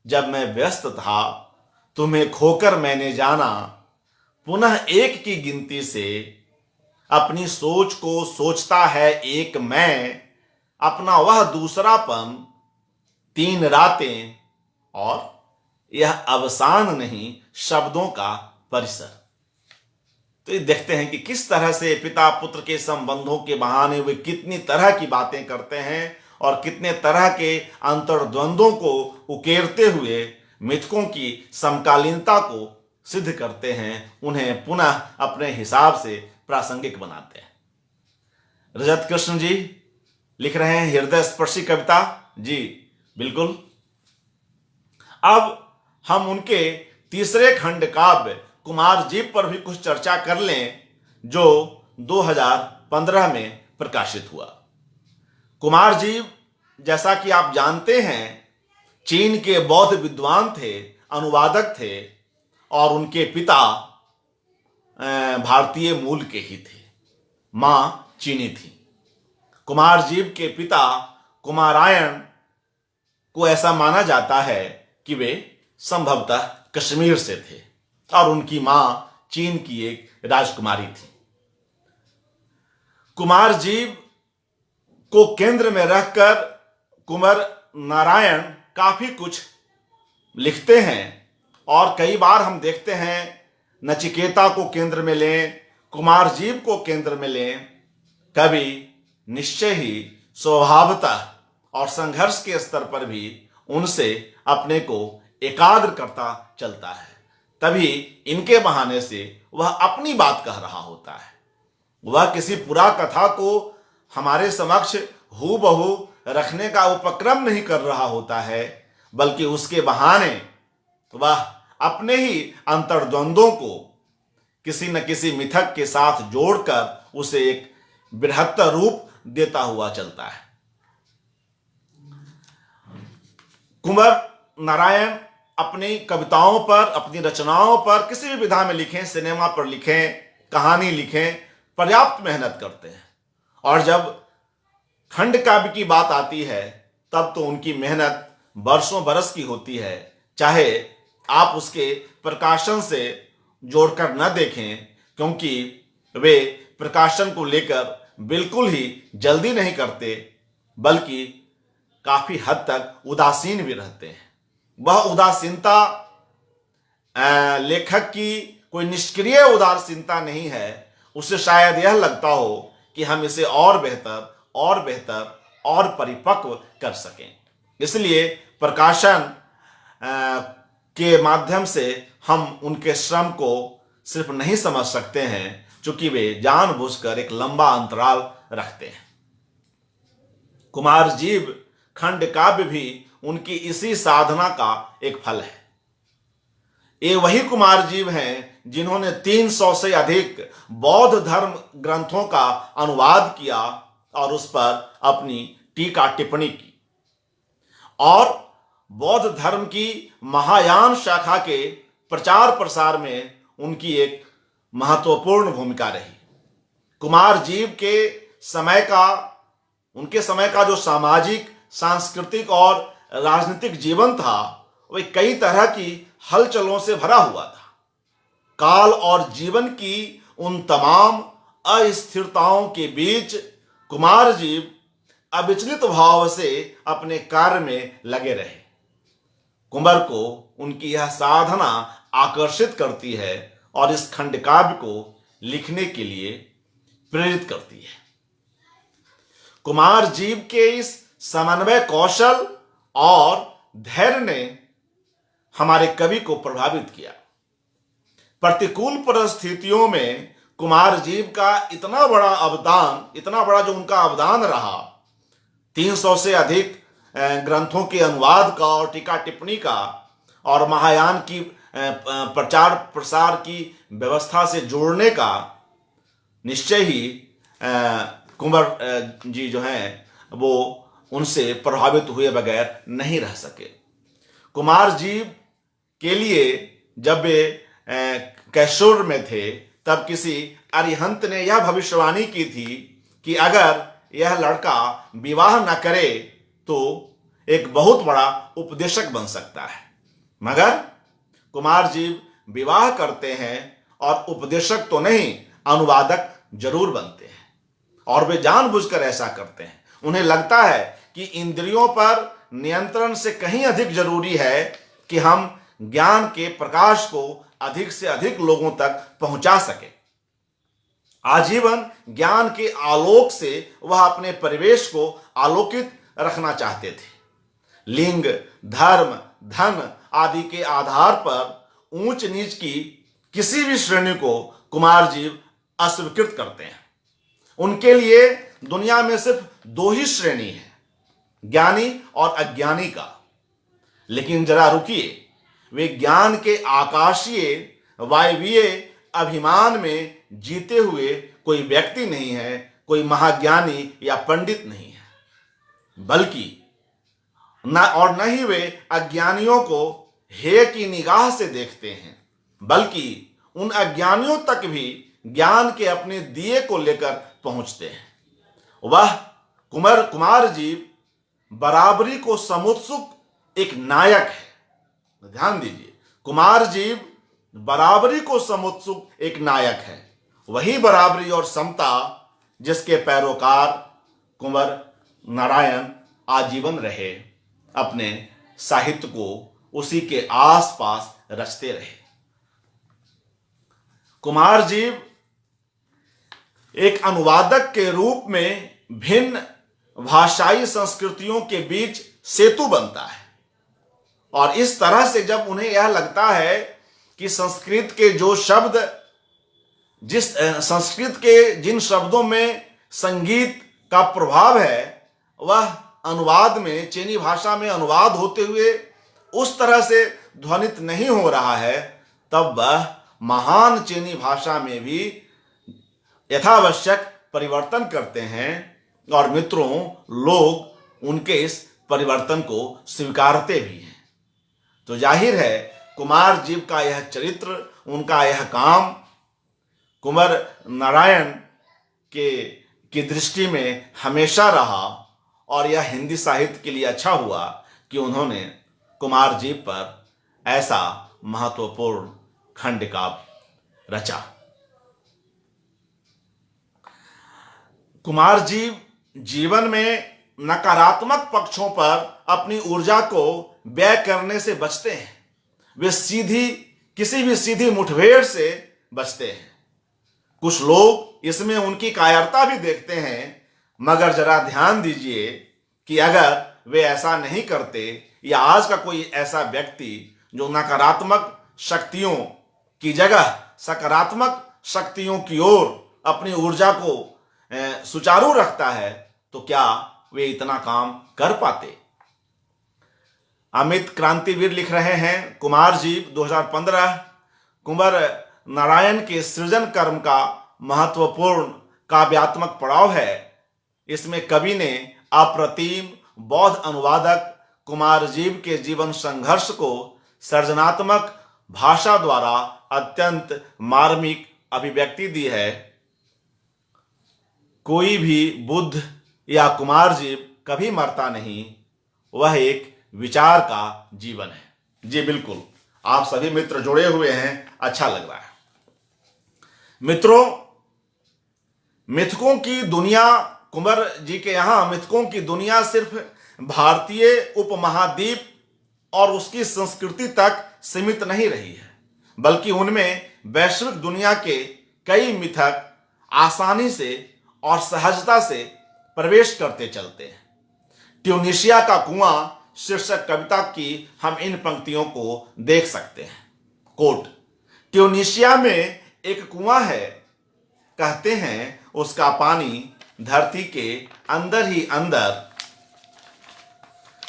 जब मैं व्यस्त था तुम्हें खोकर मैंने जाना, पुनः एक की गिनती से अपनी सोच को सोचता है एक मैं, अपना वह दूसरापन, 3 रातें, और यह अवसान नहीं शब्दों का परिसर। तो ये देखते हैं कि किस तरह से पिता पुत्र के संबंधों के बहाने वे कितनी तरह की बातें करते हैं और कितने तरह के अंतर्द्वंद्वों को उकेरते हुए मिथकों की समकालीनता को सिद्ध करते हैं, उन्हें पुनः अपने हिसाब से प्रासंगिक बनाते हैं। रजत कृष्ण जी लिख रहे हैं, हृदय स्पर्शी कविता। जी बिल्कुल। अब हम उनके तीसरे खंड काव्य कुमारजीव पर भी कुछ चर्चा कर लें, जो 2015 में प्रकाशित हुआ। कुमारजीव, जैसा कि आप जानते हैं, चीन के बौद्ध विद्वान थे, अनुवादक थे, और उनके पिता भारतीय मूल के ही थे, मां चीनी थी। कुमारजीव के पिता कुमारायण को ऐसा माना जाता है कि वे संभवतः कश्मीर से थे और उनकी मां चीन की एक राजकुमारी थी। कुमारजीव को केंद्र में रखकर कुंवर नारायण काफी कुछ लिखते हैं, और कई बार हम देखते हैं नचिकेता को केंद्र में लें, कुमारजीव को केंद्र में लें, कवि निश्चय ही स्वभावतः और संघर्ष के स्तर पर भी उनसे अपने को एकाग्र करता चलता है। तभी इनके बहाने से वह अपनी बात कह रहा होता है। वह किसी पूरा कथा को हमारे समक्ष हूबहू रखने का उपक्रम नहीं कर रहा होता है, बल्कि उसके बहाने वह अपने ही अंतर्द्वंद्वों को किसी न किसी मिथक के साथ जोड़कर उसे एक बृहत्तर रूप देता हुआ चलता है। कुंवर नारायण अपनी कविताओं पर, अपनी रचनाओं पर, किसी भी विधा में लिखें, सिनेमा पर लिखें, कहानी लिखें, पर्याप्त मेहनत करते हैं। और जब खंड काव्य की बात आती है तब तो उनकी मेहनत बरसों बरस की होती है। चाहे आप उसके प्रकाशन से जोड़कर न देखें, क्योंकि वे प्रकाशन को लेकर बिल्कुल ही जल्दी नहीं करते, बल्कि काफी हद तक उदासीन भी रहते हैं। वह उदासीनता लेखक की कोई निष्क्रिय उदासीनता नहीं है। उसे शायद यह लगता हो कि हम इसे और बेहतर और परिपक्व कर सकें। इसलिए प्रकाशन के माध्यम से हम उनके श्रम को सिर्फ नहीं समझ सकते हैं, चूंकि वे जानबूझकर एक लंबा अंतराल रखते हैं। कुमारजीव खंड काव्य भी उनकी इसी साधना का एक फल है। ये वही कुमारजीव हैं जिन्होंने 300 से अधिक बौद्ध धर्म ग्रंथों का अनुवाद किया और उस पर अपनी टीका टिप्पणी की, और बौद्ध धर्म की महायान शाखा के प्रचार प्रसार में उनकी एक महत्वपूर्ण भूमिका रही। कुमारजीव के उनके समय का जो सामाजिक, सांस्कृतिक और राजनीतिक जीवन था, वह कई तरह की हलचलों से भरा हुआ था। काल और जीवन की उन तमाम अस्थिरताओं के बीच कुमारजीव अविचलित भाव से अपने कार्य में लगे रहे। कुंवर को उनकी यह साधना आकर्षित करती है और इस खंड काव्य को लिखने के लिए प्रेरित करती है। कुमारजीव के इस समन्वय कौशल और धैर्य ने हमारे कवि को प्रभावित किया। प्रतिकूल परिस्थितियों में कुमारजीव का इतना बड़ा जो उनका अवदान रहा, 300 से अधिक ग्रंथों के अनुवाद का और टीका टिप्पणी का, और महायान की प्रचार प्रसार की व्यवस्था से जोड़ने का, निश्चय ही कुंवर जी जो हैं वो उनसे प्रभावित हुए बगैर नहीं रह सके। कुमारजीव के लिए जब वे कैशोर में थे, तब किसी अरिहंत ने यह भविष्यवाणी की थी कि अगर यह लड़का विवाह न करे तो एक बहुत बड़ा उपदेशक बन सकता है। मगर कुमारजीव विवाह करते हैं और उपदेशक तो नहीं, अनुवादक जरूर बनते हैं। और वे जानबूझकर ऐसा करते हैं। उन्हें लगता है कि इंद्रियों पर नियंत्रण से कहीं अधिक जरूरी है कि हम ज्ञान के प्रकाश को अधिक से अधिक लोगों तक पहुंचा सके। आजीवन ज्ञान के आलोक से वह अपने परिवेश को आलोकित रखना चाहते थे। लिंग, धर्म, धन आदि के आधार पर ऊंच नीच की किसी भी श्रेणी को कुमारजीव अस्वीकृत करते हैं। उनके लिए दुनिया में सिर्फ दो ही श्रेणी है, ज्ञानी और अज्ञानी का। लेकिन जरा रुकिए, वे ज्ञान के आकाशीय वायवीय अभिमान में जीते हुए कोई व्यक्ति नहीं है, कोई महाज्ञानी या पंडित नहीं है, बल्कि न ही वे अज्ञानियों को हेय की निगाह से देखते हैं, बल्कि उन अज्ञानियों तक भी ज्ञान के अपने दिए को लेकर पहुंचते हैं। वह कुमारजीव बराबरी को समुत्सुक एक नायक है। ध्यान दीजिए, कुमारजीव बराबरी को समुत्सुक एक नायक है। वही बराबरी और समता जिसके पैरोकार कुंवर नारायण आजीवन रहे, अपने साहित्य को उसी के आसपास रचते रहे। कुमारजीव एक अनुवादक के रूप में भिन्न भाषाई संस्कृतियों के बीच सेतु बनता है। और इस तरह से जब उन्हें यह लगता है कि संस्कृत के जो शब्द, संस्कृत के जिन शब्दों में संगीत का प्रभाव है वह अनुवाद में, चीनी भाषा में अनुवाद होते हुए उस तरह से ध्वनित नहीं हो रहा है, तब वह महान चीनी भाषा में भी यथावश्यक परिवर्तन करते हैं। और मित्रों, लोग उनके इस परिवर्तन को स्वीकारते भी हैं। तो जाहिर है कुमार जीव का यह चरित्र, उनका यह काम कुंवर नारायण की दृष्टि में हमेशा रहा। और यह हिंदी साहित्य के लिए अच्छा हुआ कि उन्होंने कुमार जीव पर ऐसा महत्वपूर्ण खंड काव्य रचा। कुमार जीव जीवन में नकारात्मक पक्षों पर अपनी ऊर्जा को व्यय करने से बचते हैं। वे किसी भी सीधी मुठभेड़ से बचते हैं। कुछ लोग इसमें उनकी कायरता भी देखते हैं, मगर जरा ध्यान दीजिए कि अगर वे ऐसा नहीं करते, या आज का कोई ऐसा व्यक्ति जो नकारात्मक शक्तियों की जगह सकारात्मक शक्तियों की ओर अपनी ऊर्जा को सुचारू रखता है, तो क्या वे इतना काम कर पाते? अमित क्रांतिवीर लिख रहे हैं, कुमार जीव 2015 कुंवर नारायण के सृजन कर्म का महत्वपूर्ण काव्यात्मक पड़ाव है। इसमें कवि ने अप्रतिम बौद्ध अनुवादक कुमार जीव के जीवन संघर्ष को सृजनात्मक भाषा द्वारा अत्यंत मार्मिक अभिव्यक्ति दी है। कोई भी बुद्ध या कुमार जीव कभी मरता नहीं, वह एक विचार का जीवन है। जी बिल्कुल, आप सभी मित्र जुड़े हुए हैं, अच्छा लग रहा है। मित्रों, मिथकों की दुनिया, कुंवर जी के यहाँ मिथकों की दुनिया सिर्फ भारतीय उपमहाद्वीप और उसकी संस्कृति तक सीमित नहीं रही है, बल्कि उनमें वैश्विक दुनिया के कई मिथक आसानी से और सहजता से प्रवेश करते चलते हैं। ट्यूनीशिया का कुआं शीर्षक कविता की हम इन पंक्तियों को देख सकते हैं। कोट, ट्यूनीशिया में एक कुआं है, कहते हैं उसका पानी धरती के अंदर ही अंदर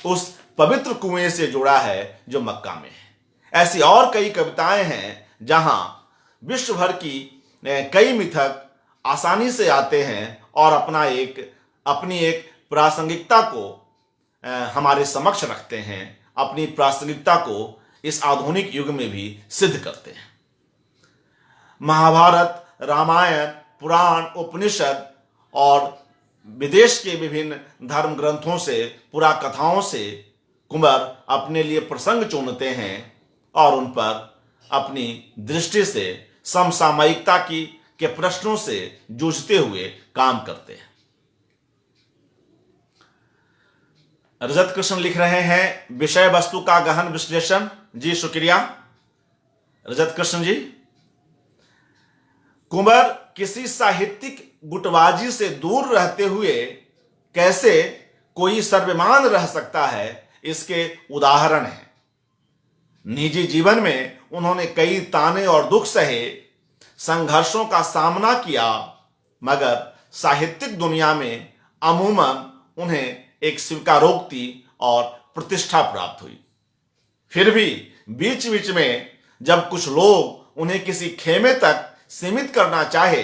उस पवित्र कुएं से जुड़ा है जो मक्का में है। ऐसी और कई कविताएं हैं जहां विश्व भर की कई मिथक आसानी से आते हैं और अपनी एक प्रासंगिकता को हमारे समक्ष रखते हैं, अपनी प्रासंगिकता को इस आधुनिक युग में भी सिद्ध करते हैं। महाभारत, रामायण, पुराण, उपनिषद और विदेश के विभिन्न धर्म ग्रंथों से, पुरा कथाओं से कुंवर अपने लिए प्रसंग चुनते हैं और उन पर अपनी दृष्टि से समसामयिकता के प्रश्नों से जूझते हुए काम करते हैं। रजत कृष्ण लिख रहे हैं, विषय वस्तु का गहन विश्लेषण। जी शुक्रिया रजत कृष्ण जी। कुंवर किसी साहित्यिक गुटबाजी से दूर रहते हुए कैसे कोई सर्वमान रह सकता है, इसके उदाहरण हैं। निजी जीवन में उन्होंने कई ताने और दुख सहे, संघर्षों का सामना किया, मगर साहित्यिक दुनिया में अमूमन उन्हें एक स्वीकारोक्ति और प्रतिष्ठा प्राप्त हुई। फिर भी बीच बीच में जब कुछ लोग उन्हें किसी खेमे तक सीमित करना चाहे,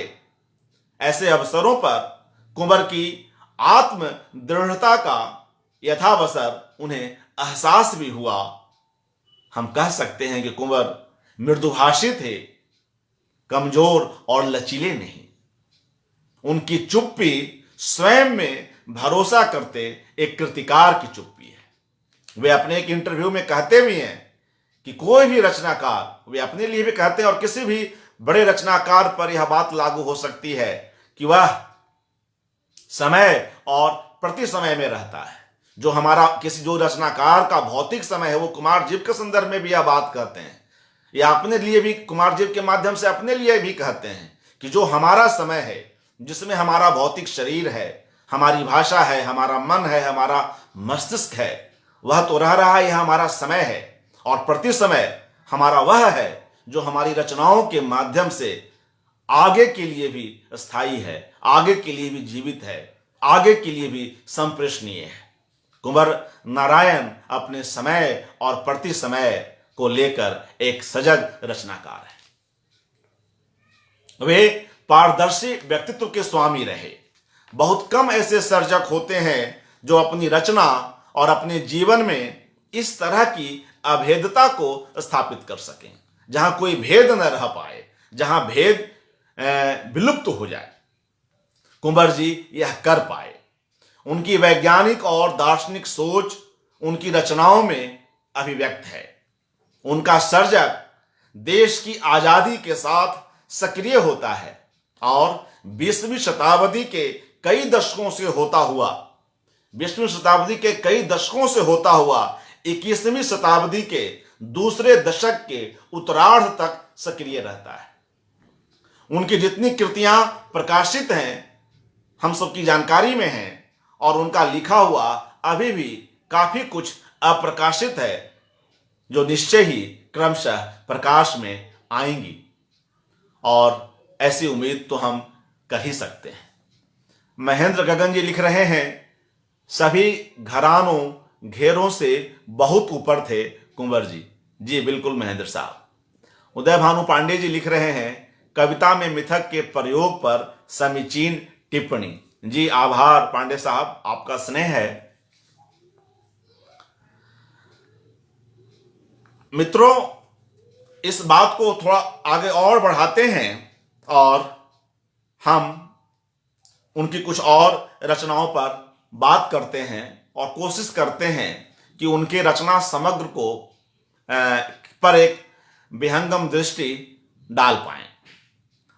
ऐसे अवसरों पर कुंवर की आत्म दृढ़ता का यथावसर उन्हें एहसास भी हुआ। हम कह सकते हैं कि कुंवर मृदुभाषी थे, कमजोर और लचीले नहीं। उनकी चुप्पी स्वयं में भरोसा करते एक कृतिकार की चुप्पी है। वे अपने एक इंटरव्यू में कहते भी हैं कि कोई भी रचनाकार, वे अपने लिए भी कहते हैं और किसी भी बड़े रचनाकार पर यह बात लागू हो सकती है कि वह समय और प्रति समय में रहता है। जो रचनाकार का भौतिक समय है, वो कुमार जीव के संदर्भ में भी यह बात कहते हैं, या अपने लिए भी कुमार जीव के माध्यम से अपने लिए भी कहते हैं कि जो हमारा समय है जिसमें हमारा भौतिक शरीर है, हमारी भाषा है, हमारा मन है, हमारा मस्तिष्क है, वह तो रह रहा है, यह हमारा समय है। और प्रति समय हमारा वह है जो हमारी रचनाओं के माध्यम से आगे के लिए भी स्थायी है, आगे के लिए भी जीवित है, आगे के लिए भी संप्रेषणीय है। कुंवर नारायण अपने समय और प्रति समय को लेकर एक सजग रचनाकार है। वे पारदर्शी व्यक्तित्व के स्वामी रहे। बहुत कम ऐसे सर्जक होते हैं जो अपनी रचना और अपने जीवन में इस तरह की अभेदता को स्थापित कर सकें, जहां कोई भेद न रह पाए, जहां भेद विलुप्त हो जाए। कुंवर जी यह कर पाए। उनकी वैज्ञानिक और दार्शनिक सोच उनकी रचनाओं में अभिव्यक्त है। उनका सर्जक देश की आजादी के साथ सक्रिय होता है और 20वीं शताब्दी के कई दशकों से होता हुआ 21वीं शताब्दी के दूसरे दशक के उत्तरार्ध तक सक्रिय रहता है। उनकी जितनी कृतियां प्रकाशित हैं हम सबकी जानकारी में हैं, और उनका लिखा हुआ अभी भी काफी कुछ अप्रकाशित है जो निश्चय ही क्रमशः प्रकाश में आएंगी, और ऐसी उम्मीद तो हम कर ही सकते हैं। महेंद्र गगन जी लिख रहे हैं, सभी घरानों घेरों से बहुत ऊपर थे कुंवर जी। जी बिल्कुल महेंद्र साहब। उदय भानु पांडे जी लिख रहे हैं, कविता में मिथक के प्रयोग पर समीचीन टिप्पणी। जी आभार पांडे साहब, आपका स्नेह है। मित्रों, इस बात को थोड़ा आगे और बढ़ाते हैं और हम उनकी कुछ और रचनाओं पर बात करते हैं और कोशिश करते हैं कि उनके रचना समग्र को पर एक विहंगम दृष्टि डाल पाएं।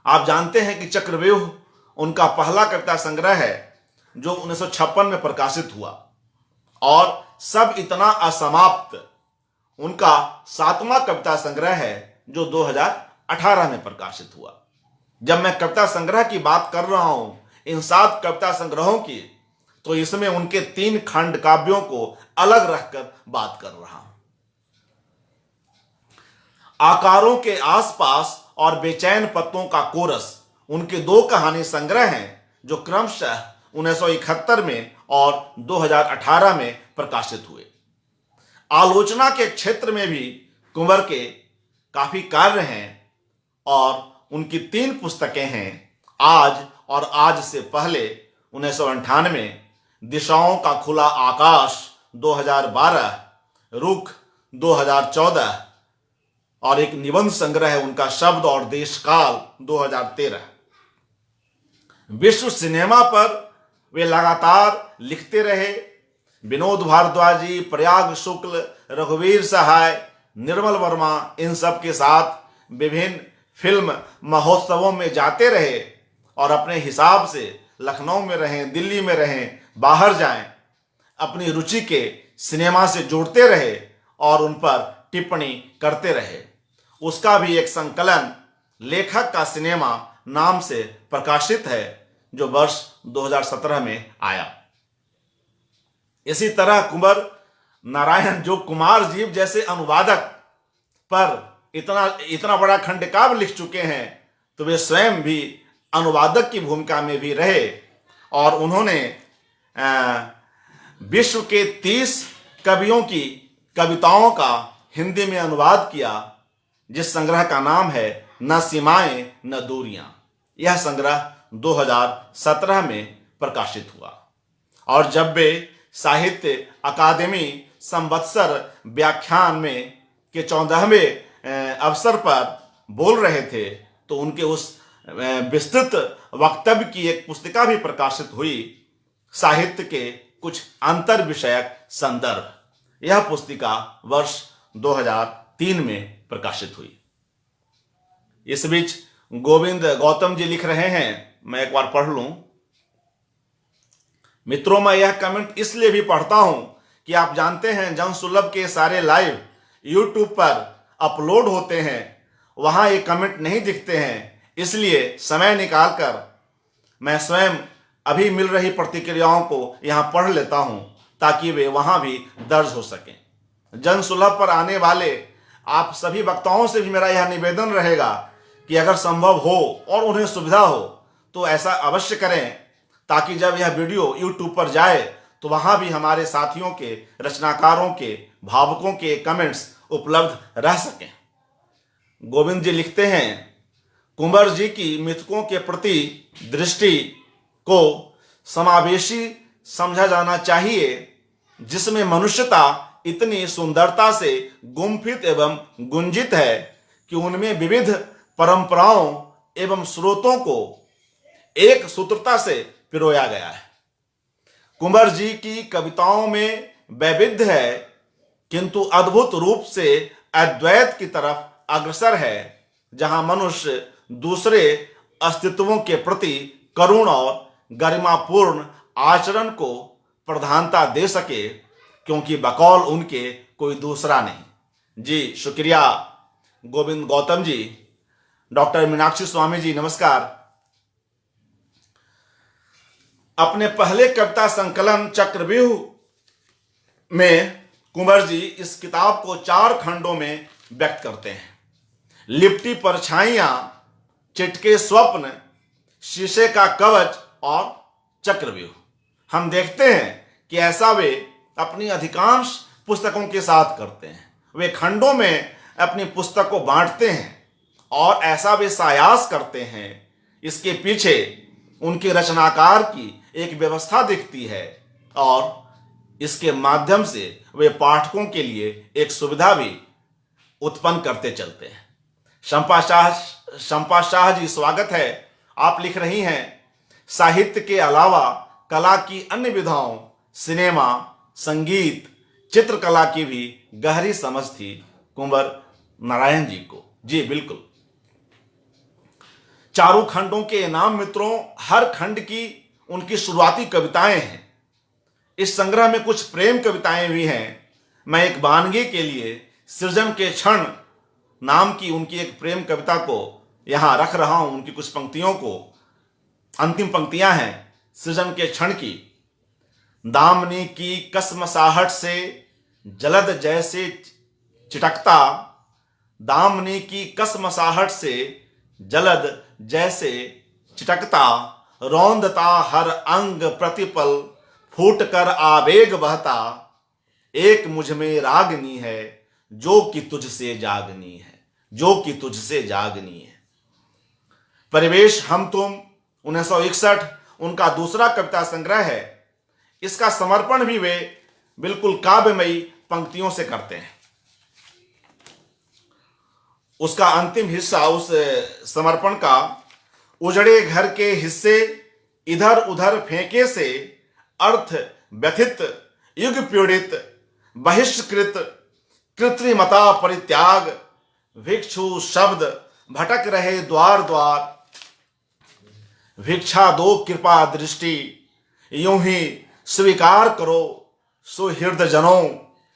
आप जानते हैं कि चक्रव्यूह उनका पहला कविता संग्रह है जो 1956 में प्रकाशित हुआ, और सब इतना असमाप्त उनका 7वां कविता संग्रह है जो 2018 में प्रकाशित हुआ। जब मैं कविता संग्रह की बात कर रहा हूं, इन 7 कविता संग्रहों की, तो इसमें उनके 3 खंड काव्यों को अलग रखकर बात कर रहा हूं। आकारों के आसपास और बेचैन पत्तों का कोरस उनके 2 कहानी संग्रह हैं जो क्रमशः 1971 में और 2018 में प्रकाशित हुए। आलोचना के क्षेत्र में भी कुंवर के काफी कार्य हैं और उनकी 3 पुस्तकें हैं, आज और आज से पहले 1998, दिशाओं का खुला आकाश 2012, रुख 2014, और एक निबंध संग्रह है उनका शब्द और देशकाल 2013। विश्व सिनेमा पर वे लगातार लिखते रहे। विनोद भारद्वाज जी, प्रयाग शुक्ल, रघुवीर सहाय, निर्मल वर्मा, इन सब के साथ विभिन्न फिल्म महोत्सवों में जाते रहे और अपने हिसाब से लखनऊ में रहें, दिल्ली में रहें, बाहर जाएं, अपनी रुचि के सिनेमा से जुड़ते रहे और उन पर टिप्पणी करते रहे। उसका भी एक संकलन लेखक का सिनेमा नाम से प्रकाशित है जो वर्ष 2017 में आया। इसी तरह कुंवर नारायण जो कुमार जीव जैसे अनुवादक पर इतना बड़ा खंडकाव्य लिख चुके हैं, तो वे स्वयं भी अनुवादक की भूमिका में भी रहे और उन्होंने विश्व के 30 कवियों की कविताओं का हिंदी में अनुवाद किया, जिस संग्रह का नाम है न सीमाएं न दूरियां। यह संग्रह 2017 में प्रकाशित हुआ। और जब वे साहित्य अकादमी संवत्सर व्याख्यान में के 14वें अवसर पर बोल रहे थे, तो उनके उस विस्तृत वक्तव्य की एक पुस्तिका भी प्रकाशित हुई, साहित्य के कुछ अंतर विषयक संदर्भ। यह पुस्तिका वर्ष 2003 में प्रकाशित हुई। इस बीच गोविंद गौतम जी लिख रहे हैं, मैं एक बार पढ़ लूं। मित्रों, मैं यह कमेंट इसलिए भी पढ़ता हूं कि आप जानते हैं जन सुलभ के सारे लाइव यूट्यूब पर अपलोड होते हैं, वहां ये कमेंट नहीं दिखते हैं, इसलिए समय निकालकर मैं स्वयं अभी मिल रही प्रतिक्रियाओं को यहाँ पढ़ लेता हूँ ताकि वे वहाँ भी दर्ज हो सकें। जन सुलभ पर आने वाले आप सभी वक्ताओं से भी मेरा यह निवेदन रहेगा कि अगर संभव हो और उन्हें सुविधा हो तो ऐसा अवश्य करें, ताकि जब यह वीडियो YouTube पर जाए तो वहाँ भी हमारे साथियों के, रचनाकारों के, भावुकों के कमेंट्स उपलब्ध रह सकें। गोविंद जी लिखते हैं, कुंवर जी की मृतकों के प्रति दृष्टि को समावेशी समझा जाना चाहिए, जिसमें मनुष्यता इतनी सुंदरता से गुम्फित एवं गुंजित है कि उनमें विविध परंपराओं एवं स्रोतों को एक सूत्रता से पिरोया गया है। कुंवर जी की कविताओं में वैविध्य है, किंतु अद्भुत रूप से अद्वैत की तरफ अग्रसर है, जहां मनुष्य दूसरे अस्तित्वों के प्रति करुण और गरिमापूर्ण आचरण को प्रधानता दे सके, क्योंकि बकौल उनके कोई दूसरा नहीं। जी शुक्रिया गोविंद गौतम जी। डॉक्टर मीनाक्षी स्वामी जी नमस्कार। अपने पहले कविता संकलन चक्रव्यूह में कुंवर जी इस किताब को 4 खंडों में व्यक्त करते हैं। लिपटी परछाइयां, चिटके स्वप्न, शीशे का कवच और चक्रव्यूह। हम देखते हैं कि ऐसा वे अपनी अधिकांश पुस्तकों के साथ करते हैं। वे खंडों में अपनी पुस्तक को बांटते हैं और ऐसा वे सायास करते हैं। इसके पीछे उनके रचनाकार की एक व्यवस्था दिखती है और इसके माध्यम से वे पाठकों के लिए एक सुविधा भी उत्पन्न करते चलते हैं। शंपा शाह जी स्वागत है। आप लिख रही हैं, साहित्य के अलावा कला की अन्य विधाओं, सिनेमा, संगीत, चित्रकला की भी गहरी समझ थी कुंवर नारायण जी को। जी बिल्कुल। 4 खंडों के इनाम मित्रों, हर खंड की उनकी शुरुआती कविताएं हैं। इस संग्रह में कुछ प्रेम कविताएं भी हैं। मैं एक वानगी के लिए सृजन के क्षण नाम की उनकी एक प्रेम कविता को यहां रख रहा हूं। उनकी कुछ पंक्तियों को, अंतिम पंक्तियां हैं सृजन के क्षण की। दामनी की कसमसाहट से जलद जैसे चिटकता, दामनी की कसमसाहट से जलद जैसे चिटकता, रौंदता हर अंग प्रतिपल, फूट कर आवेग बहता, एक मुझ में रागनी है जो कि तुझसे जागनी है, जो कि तुझसे जागनी है। परिवेश हम तुम 1961 उनका दूसरा कविता संग्रह है। इसका समर्पण भी वे बिल्कुल काव्यमयी पंक्तियों से करते हैं। उसका अंतिम हिस्सा उस समर्पण का, उजड़े घर के हिस्से इधर उधर फेंके से, अर्थ व्यथित युग पीड़ित बहिष्कृत, कृत्रिमता परित्याग, भिक्षु शब्द भटक रहे द्वार द्वार, भिक्षा दो कृपा दृष्टि, यूं ही स्वीकार करो सुहृद जनों,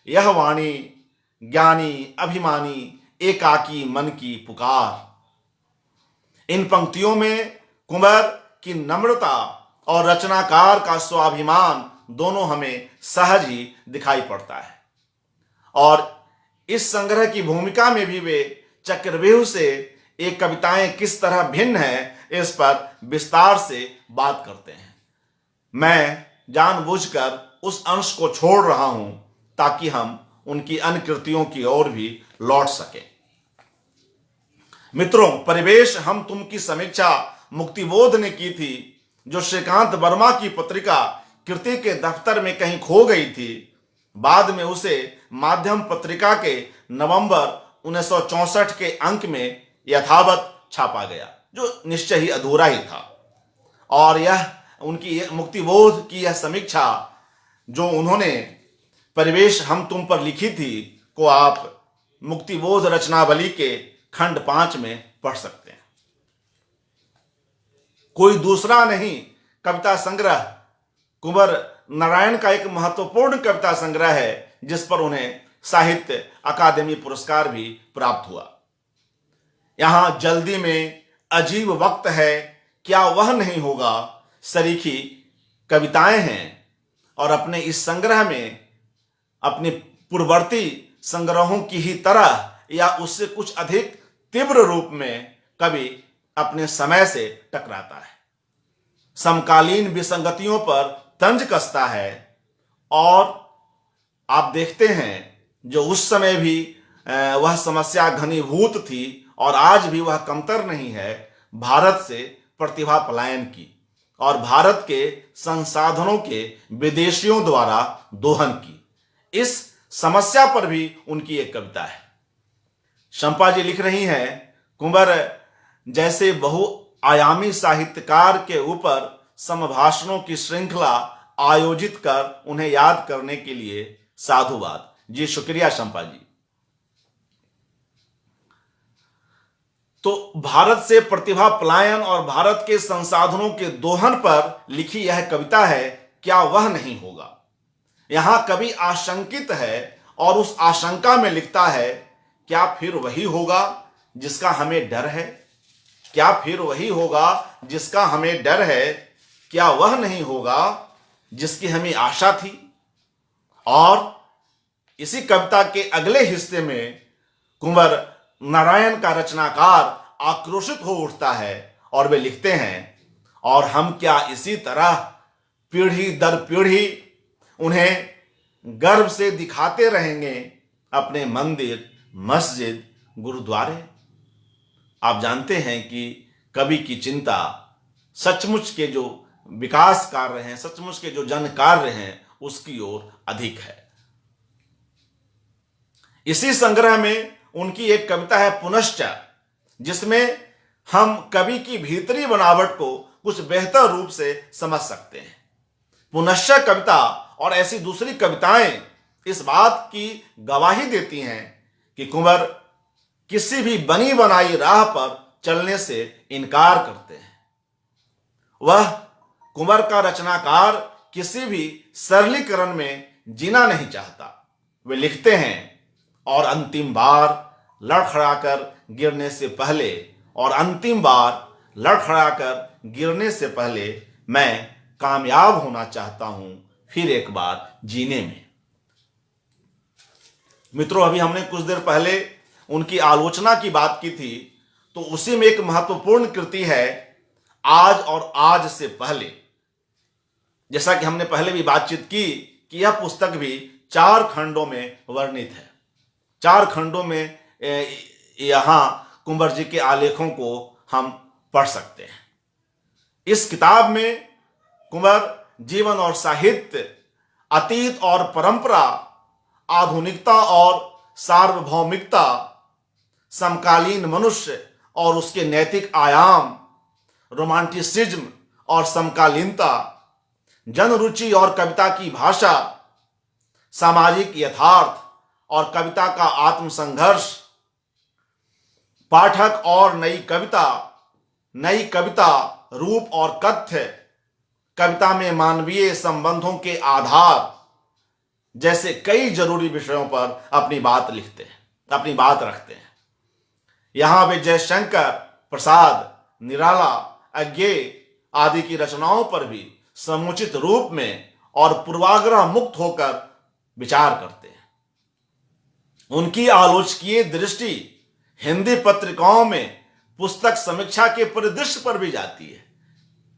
यह वाणी ज्ञानी अभिमानी एकाकी मन की पुकार। इन पंक्तियों में कुंवर की नम्रता और रचनाकार का स्वाभिमान दोनों हमें सहज ही दिखाई पड़ता है। और इस संग्रह की भूमिका में भी वे चक्रव्यूह से एक कविताएं किस तरह भिन्न है, इस पर विस्तार से बात करते हैं। मैं जानबूझकर उस अंश को छोड़ रहा हूं ताकि हम उनकी अन्य कृतियों की ओर भी लौट सके। मित्रों, परिवेश हम तुम की समीक्षा मुक्तिबोध ने की थी, जो श्रीकांत वर्मा की पत्रिका कृति के दफ्तर में कहीं खो गई थी। बाद में उसे माध्यम पत्रिका के नवंबर 1964 के अंक में यथावत छापा गया, जो निश्चय ही अधूरा ही था। और यह उनकी मुक्तिबोध की यह समीक्षा जो उन्होंने परिवेश हम तुम पर लिखी थी, को आप मुक्तिबोध रचनावली के खंड 5 में पढ़ सकते हैं। कोई दूसरा नहीं, कविता संग्रह कुंवर नारायण का एक महत्वपूर्ण कविता संग्रह है, जिस पर उन्हें साहित्य अकादमी पुरस्कार भी प्राप्त हुआ। यहां जल्दी में अजीब वक्त है क्या वह नहीं होगा सरीखी कविताएं हैं। और अपने इस संग्रह में अपने पूर्ववर्ती संग्रहों की ही तरह या उससे कुछ अधिक तीव्र रूप में कवि अपने समय से टकराता है, समकालीन विसंगतियों पर तंज कसता है। और आप देखते हैं जो उस समय भी वह समस्या घनीभूत थी और आज भी वह कमतर नहीं है, भारत से प्रतिभा पलायन की और भारत के संसाधनों के विदेशियों द्वारा दोहन की। इस समस्या पर भी उनकी एक कविता है। शंपा जी लिख रही हैं, कुंवर जैसे बहुआयामी साहित्यकार के ऊपर समभाषणों की श्रृंखला आयोजित कर उन्हें याद करने के लिए साधुवाद। जी शुक्रिया शंपा जी। तो भारत से प्रतिभा पलायन और भारत के संसाधनों के दोहन पर लिखी यह कविता है, क्या वह नहीं होगा। यहां कवि आशंकित है और उस आशंका में लिखता है, क्या फिर वही होगा जिसका हमें डर है, क्या फिर वही होगा जिसका हमें डर है, क्या वह नहीं होगा जिसकी हमें आशा थी। और इसी कविता के अगले हिस्से में कुंवर नारायण का रचनाकार आक्रोशित हो उठता है और वे लिखते हैं, और हम क्या इसी तरह पीढ़ी दर पीढ़ी उन्हें गर्व से दिखाते रहेंगे अपने मंदिर, मस्जिद, गुरुद्वारे। आप जानते हैं कि कवि की चिंता सचमुच के जो विकास कार्य हैं, सचमुच के जो जन कार्य हैं, उसकी ओर अधिक है। इसी संग्रह में उनकी एक कविता है पुनश्च, जिसमें हम कवि की भीतरी बनावट को कुछ बेहतर रूप से समझ सकते हैं। पुनश्च कविता और ऐसी दूसरी कविताएं इस बात की गवाही देती हैं कि कुंवर किसी भी बनी बनाई राह पर चलने से इनकार करते हैं। वह कुंवर का रचनाकार किसी भी सरलीकरण में जीना नहीं चाहता। वे लिखते हैं, और अंतिम बार लड़खड़ाकर गिरने से पहले, और अंतिम बार लड़खड़ाकर गिरने से पहले मैं कामयाब होना चाहता हूं फिर एक बार जीने में। मित्रों, अभी हमने कुछ देर पहले उनकी आलोचना की बात की थी, तो उसी में एक महत्वपूर्ण कृति है आज और आज से पहले। जैसा कि हमने पहले भी बातचीत की कि यह पुस्तक भी 4 खंडों में वर्णित है। 4 खंडों में यहां कुंवर जी के आलेखों को हम पढ़ सकते हैं। इस किताब में कुंवर जीवन और साहित्य, अतीत और परंपरा, आधुनिकता और सार्वभौमिकता, समकालीन मनुष्य और उसके नैतिक आयाम, रोमांटिसिज्म और समकालीनता, जनरुचि और कविता की भाषा, सामाजिक यथार्थ और कविता का आत्मसंघर्ष, पाठक और नई कविता रूप और कथ्य, कविता में मानवीय संबंधों के आधार जैसे कई जरूरी विषयों पर अपनी बात लिखते हैं, अपनी बात रखते हैं। यहां वे जयशंकर प्रसाद, निराला, अज्ञेय आदि की रचनाओं पर भी समुचित रूप में और पूर्वाग्रह मुक्त होकर विचार करते हैं। उनकी आलोचकीय दृष्टि हिंदी पत्रिकाओं में पुस्तक समीक्षा के परिदृश्य पर भी जाती है।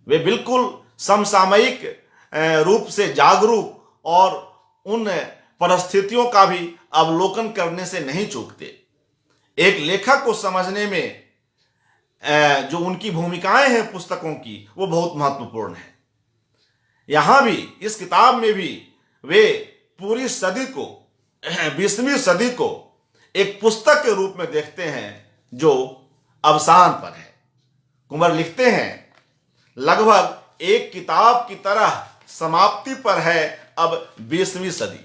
वे बिल्कुल समसामयिक रूप से जागरूक और उन परिस्थितियों का भी अवलोकन करने से नहीं चूकते। एक लेखक को समझने में जो उनकी भूमिकाएं हैं पुस्तकों की, वो बहुत महत्वपूर्ण है। यहां भी, इस किताब में भी वे पूरी सदी को, 20वीं सदी को एक पुस्तक के रूप में देखते हैं जो अवसान पर है। कुंवर लिखते हैं, लगभग एक किताब की तरह समाप्ति पर है अब 20वीं सदी।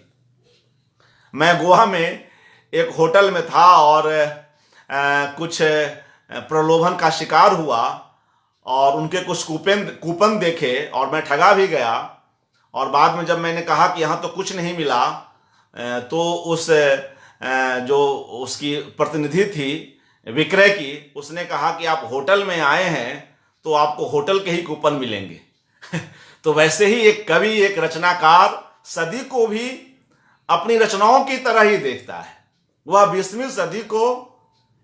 मैं गोवा में एक होटल में था और कुछ प्रलोभन का शिकार हुआ और उनके कुछ कूपन देखे और मैं ठगा भी गया। और बाद में जब मैंने कहा कि यहाँ तो कुछ नहीं मिला, तो उस जो उसकी प्रतिनिधि थी विक्रय की, उसने कहा कि आप होटल में आए हैं तो आपको होटल के ही कूपन मिलेंगे। तो वैसे ही एक कवि, एक रचनाकार सदी को भी अपनी रचनाओं की तरह ही देखता है। वह 20वीं सदी को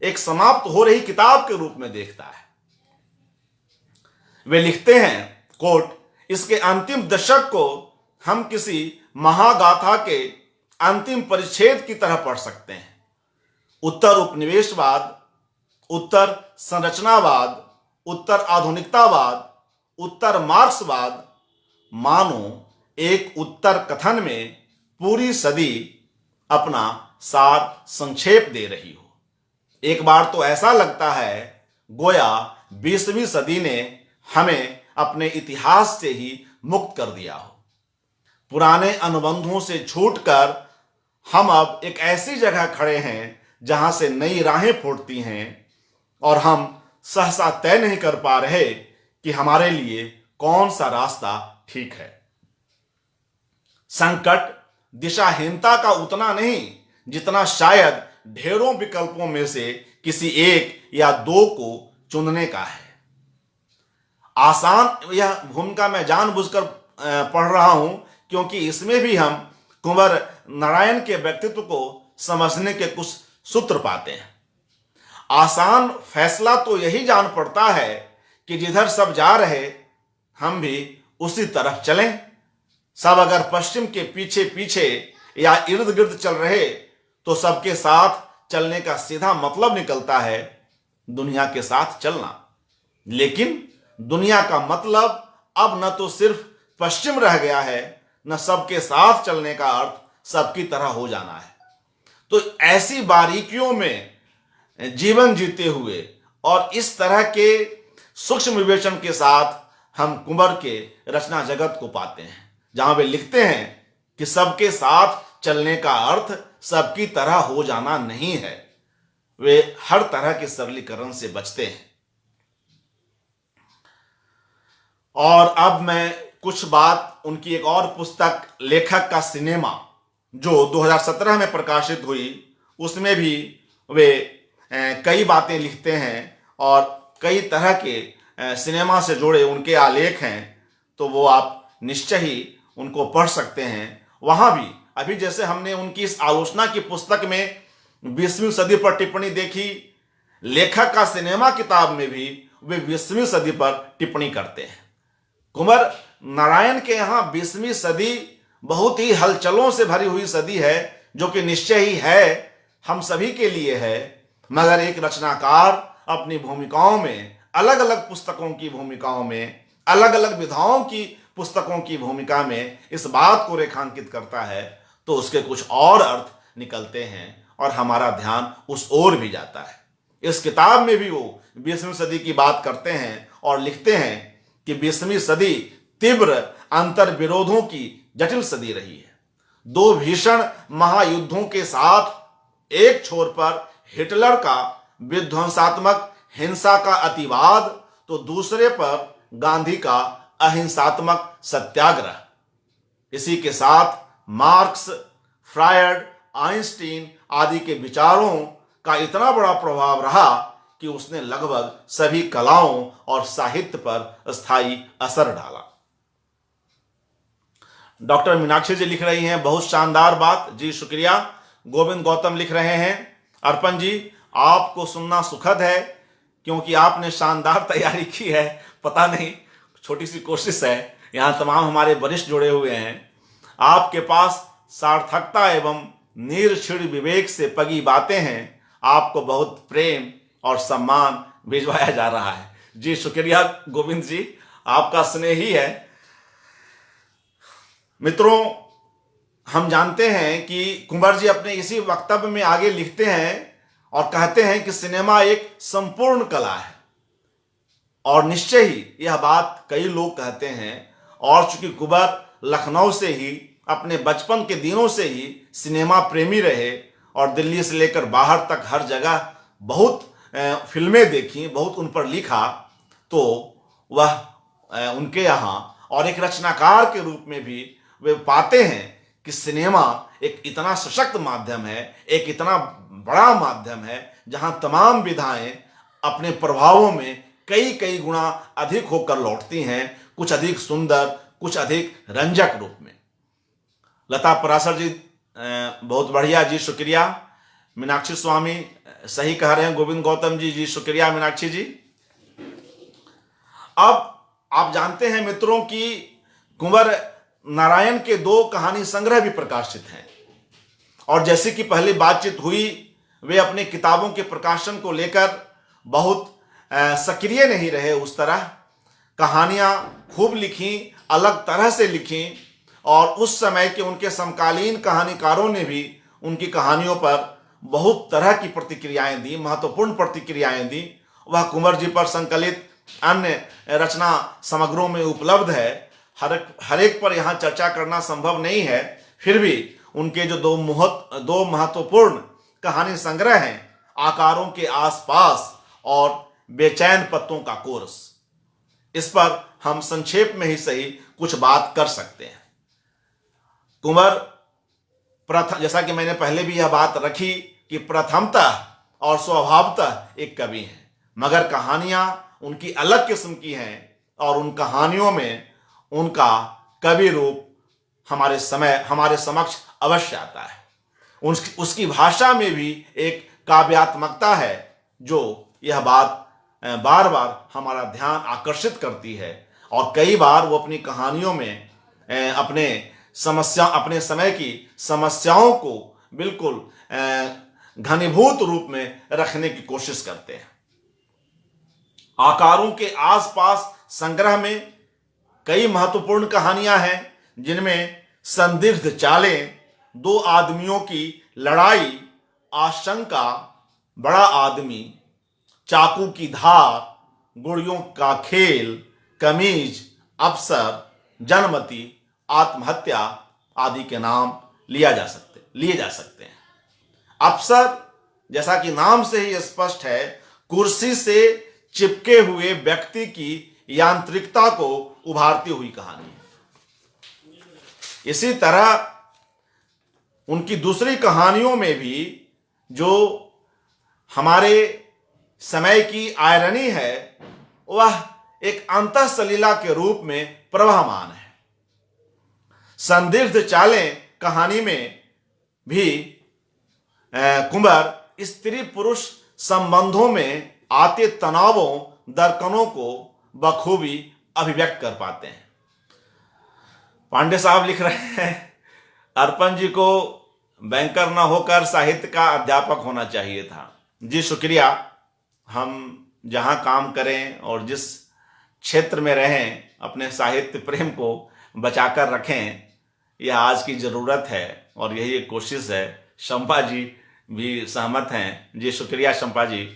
एक समाप्त हो रही किताब के रूप में देखता है। वे लिखते हैं, कोट, इसके अंतिम दशक को हम किसी महागाथा के अंतिम परिच्छेद की तरह पढ़ सकते हैं। उत्तर उपनिवेशवाद, उत्तर संरचनावाद, उत्तर आधुनिकतावाद, उत्तर मार्क्सवाद, मानो एक उत्तर कथन में पूरी सदी अपना सार संक्षेप दे रही हो। एक बार तो ऐसा लगता है गोया 20वीं सदी ने हमें अपने इतिहास से ही मुक्त कर दिया हो। पुराने अनुबंधों से छूटकर हम अब एक ऐसी जगह खड़े हैं जहां से नई राहें फूटती हैं और हम सहसा तय नहीं कर पा रहे कि हमारे लिए कौन सा रास्ता ठीक है। संकट दिशाहीनता का उतना नहीं जितना शायद ढेरों विकल्पों में से किसी एक या दो को चुनने का है। आसान यह भूमिका मैं जानबूझकर पढ़ रहा हूं क्योंकि इसमें भी हम कुंवर नारायण के व्यक्तित्व को समझने के कुछ सूत्र पाते हैं। आसान फैसला तो यही जान पड़ता है कि जिधर सब जा रहे हम भी उसी तरफ चलें। सब अगर पश्चिम के पीछे पीछे या इर्द गिर्द चल रहे तो सबके साथ चलने का सीधा मतलब निकलता है दुनिया के साथ चलना। लेकिन दुनिया का मतलब अब न तो सिर्फ पश्चिम रह गया है, न सबके साथ चलने का अर्थ सबकी तरह हो जाना है। तो ऐसी बारीकियों में जीवन जीते हुए और इस तरह के सूक्ष्म विवेचन के साथ हम कुंवर के रचना जगत को पाते हैं, जहां वे लिखते हैं कि सबके साथ चलने का अर्थ सबकी तरह हो जाना नहीं है। वे हर तरह के सरलीकरण से बचते हैं। और अब मैं कुछ बात उनकी एक और पुस्तक लेखक का सिनेमा जो 2017 में प्रकाशित हुई उसमें भी वे कई बातें लिखते हैं और कई तरह के सिनेमा से जुड़े उनके आलेख हैं, तो वो आप निश्चय ही उनको पढ़ सकते हैं। वहाँ भी अभी जैसे हमने उनकी इस आलोचना की पुस्तक में 20वीं सदी पर टिप्पणी देखी, लेखक का सिनेमा किताब में भी वे 20वीं सदी पर टिप्पणी करते हैं। कुंवर नारायण के यहाँ 20वीं सदी बहुत ही हलचलों से भरी हुई सदी है, जो कि निश्चय ही है, हम सभी के लिए है। मगर एक रचनाकार अपनी भूमिकाओं में, अलग अलग पुस्तकों की भूमिकाओं में, अलग अलग विधाओं की पुस्तकों की भूमिका में इस बात को रेखांकित करता है तो उसके कुछ और अर्थ निकलते हैं और हमारा ध्यान उस ओर भी जाता है। इस किताब में भी वो 20वीं सदी की बात करते हैं और लिखते हैं कि 20वीं सदी तीव्र अंतर विरोधों की जटिल सदी रही है। दो भीषण महायुद्धों के साथ एक छोर पर हिटलर का विध्वंसात्मक हिंसा का अतिवाद तो दूसरे पर गांधी का अहिंसात्मक सत्याग्रह। इसी के साथ मार्क्स, फ्रायड, आइंस्टीन आदि के विचारों का इतना बड़ा प्रभाव रहा कि उसने लगभग सभी कलाओं और साहित्य पर स्थायी असर डाला। डॉक्टर मीनाक्षी जी लिख रही हैं, बहुत शानदार बात जी, शुक्रिया। गोविंद गौतम लिख रहे हैं, अर्पण जी आपको सुनना सुखद है क्योंकि आपने शानदार तैयारी की है। पता नहीं, छोटी सी कोशिश है। यहाँ तमाम हमारे वरिष्ठ जुड़े हुए हैं। आपके पास सार्थकता एवं निर्छिण विवेक से पगी बातें हैं। आपको बहुत प्रेम और सम्मान भिजवाया जा रहा है। जी शुक्रिया गोविंद जी, आपका स्नेह ही है। मित्रों, हम जानते हैं कि कुंवर जी अपने इसी वक्तव्य में आगे लिखते हैं और कहते हैं कि सिनेमा एक संपूर्ण कला है। और निश्चय ही यह बात कई लोग कहते हैं। और चूंकि कुंवर लखनऊ से ही, अपने बचपन के दिनों से ही सिनेमा प्रेमी रहे और दिल्ली से लेकर बाहर तक हर जगह बहुत फिल्में देखी, बहुत उन पर लिखा, तो वह उनके यहाँ और एक रचनाकार के रूप में भी वे पाते हैं कि सिनेमा एक इतना सशक्त माध्यम है, एक इतना बड़ा माध्यम है जहाँ तमाम विधाएं अपने प्रभावों में कई कई गुना अधिक होकर लौटती हैं, कुछ अधिक सुंदर, कुछ अधिक रंजक रूप में। लता पराशर जी बहुत बढ़िया जी, शुक्रिया। मीनाक्षी स्वामी सही कह रहे हैं। गोविंद गौतम जी शुक्रिया मीनाक्षी जी। अब आप जानते हैं मित्रों कि कुंवर नारायण के 2 कहानी संग्रह भी प्रकाशित हैं, और जैसे कि पहले बातचीत हुई, वे अपने किताबों के प्रकाशन को लेकर बहुत सक्रिय नहीं रहे। उस तरह कहानियां खूब लिखी, अलग तरह से लिखी, और उस समय के उनके समकालीन कहानीकारों ने भी उनकी कहानियों पर बहुत तरह की प्रतिक्रियाएं दी, महत्वपूर्ण प्रतिक्रियाएं दी। वह कुंवर जी पर संकलित अन्य रचना समग्रों में उपलब्ध है। हर एक पर यहाँ चर्चा करना संभव नहीं है। फिर भी उनके जो 2 महत्वपूर्ण कहानी संग्रह हैं, आकारों के आसपास और बेचैन पत्तों का कोरस, इस पर हम संक्षेप में ही सही कुछ बात कर सकते हैं। कुंवर जैसा कि मैंने पहले भी यह बात रखी कि प्रथमतः और स्वभावतः एक कवि हैं, मगर कहानियां उनकी अलग किस्म की हैं, और उन कहानियों में उनका कवि रूप हमारे समक्ष अवश्य आता है। उसकी भाषा में भी एक काव्यात्मकता है, जो यह बात बार बार हमारा ध्यान आकर्षित करती है। और कई बार वो अपनी कहानियों में अपने समय की समस्याओं को बिल्कुल घनीभूत रूप में रखने की कोशिश करते हैं। आकारों के आसपास संग्रह में कई महत्वपूर्ण कहानियां हैं, जिनमें संदिग्ध चालें, 2 आदमियों की लड़ाई, आशंका, बड़ा आदमी, चाकू की धार, गुड़ियों का खेल, कमीज, अफसर, जनमति, आत्महत्या आदि के नाम लिए जा सकते हैं। अफसर, जैसा कि नाम से ही स्पष्ट है, कुर्सी से चिपके हुए व्यक्ति की यांत्रिकता को उभारती हुई कहानी है। इसी तरह उनकी दूसरी कहानियों में भी जो हमारे समय की आयरनी है, वह एक अंतःसलीला के रूप में प्रवहमान है। संदिग्ध चालें कहानी में भी कुंवर स्त्री पुरुष संबंधों में आते तनावों, दर्कनों को बखूबी अभिव्यक्त कर पाते हैं। पांडे साहब लिख रहे हैं, अर्पण जी को बैंकर न होकर साहित्य का अध्यापक होना चाहिए था। जी शुक्रिया। हम जहां काम करें और जिस क्षेत्र में रहें, अपने साहित्य प्रेम को बचाकर रखें, यह आज की जरूरत है और यही एक कोशिश है। शंपा जी भी सहमत हैं। जी शुक्रिया शंपा जी।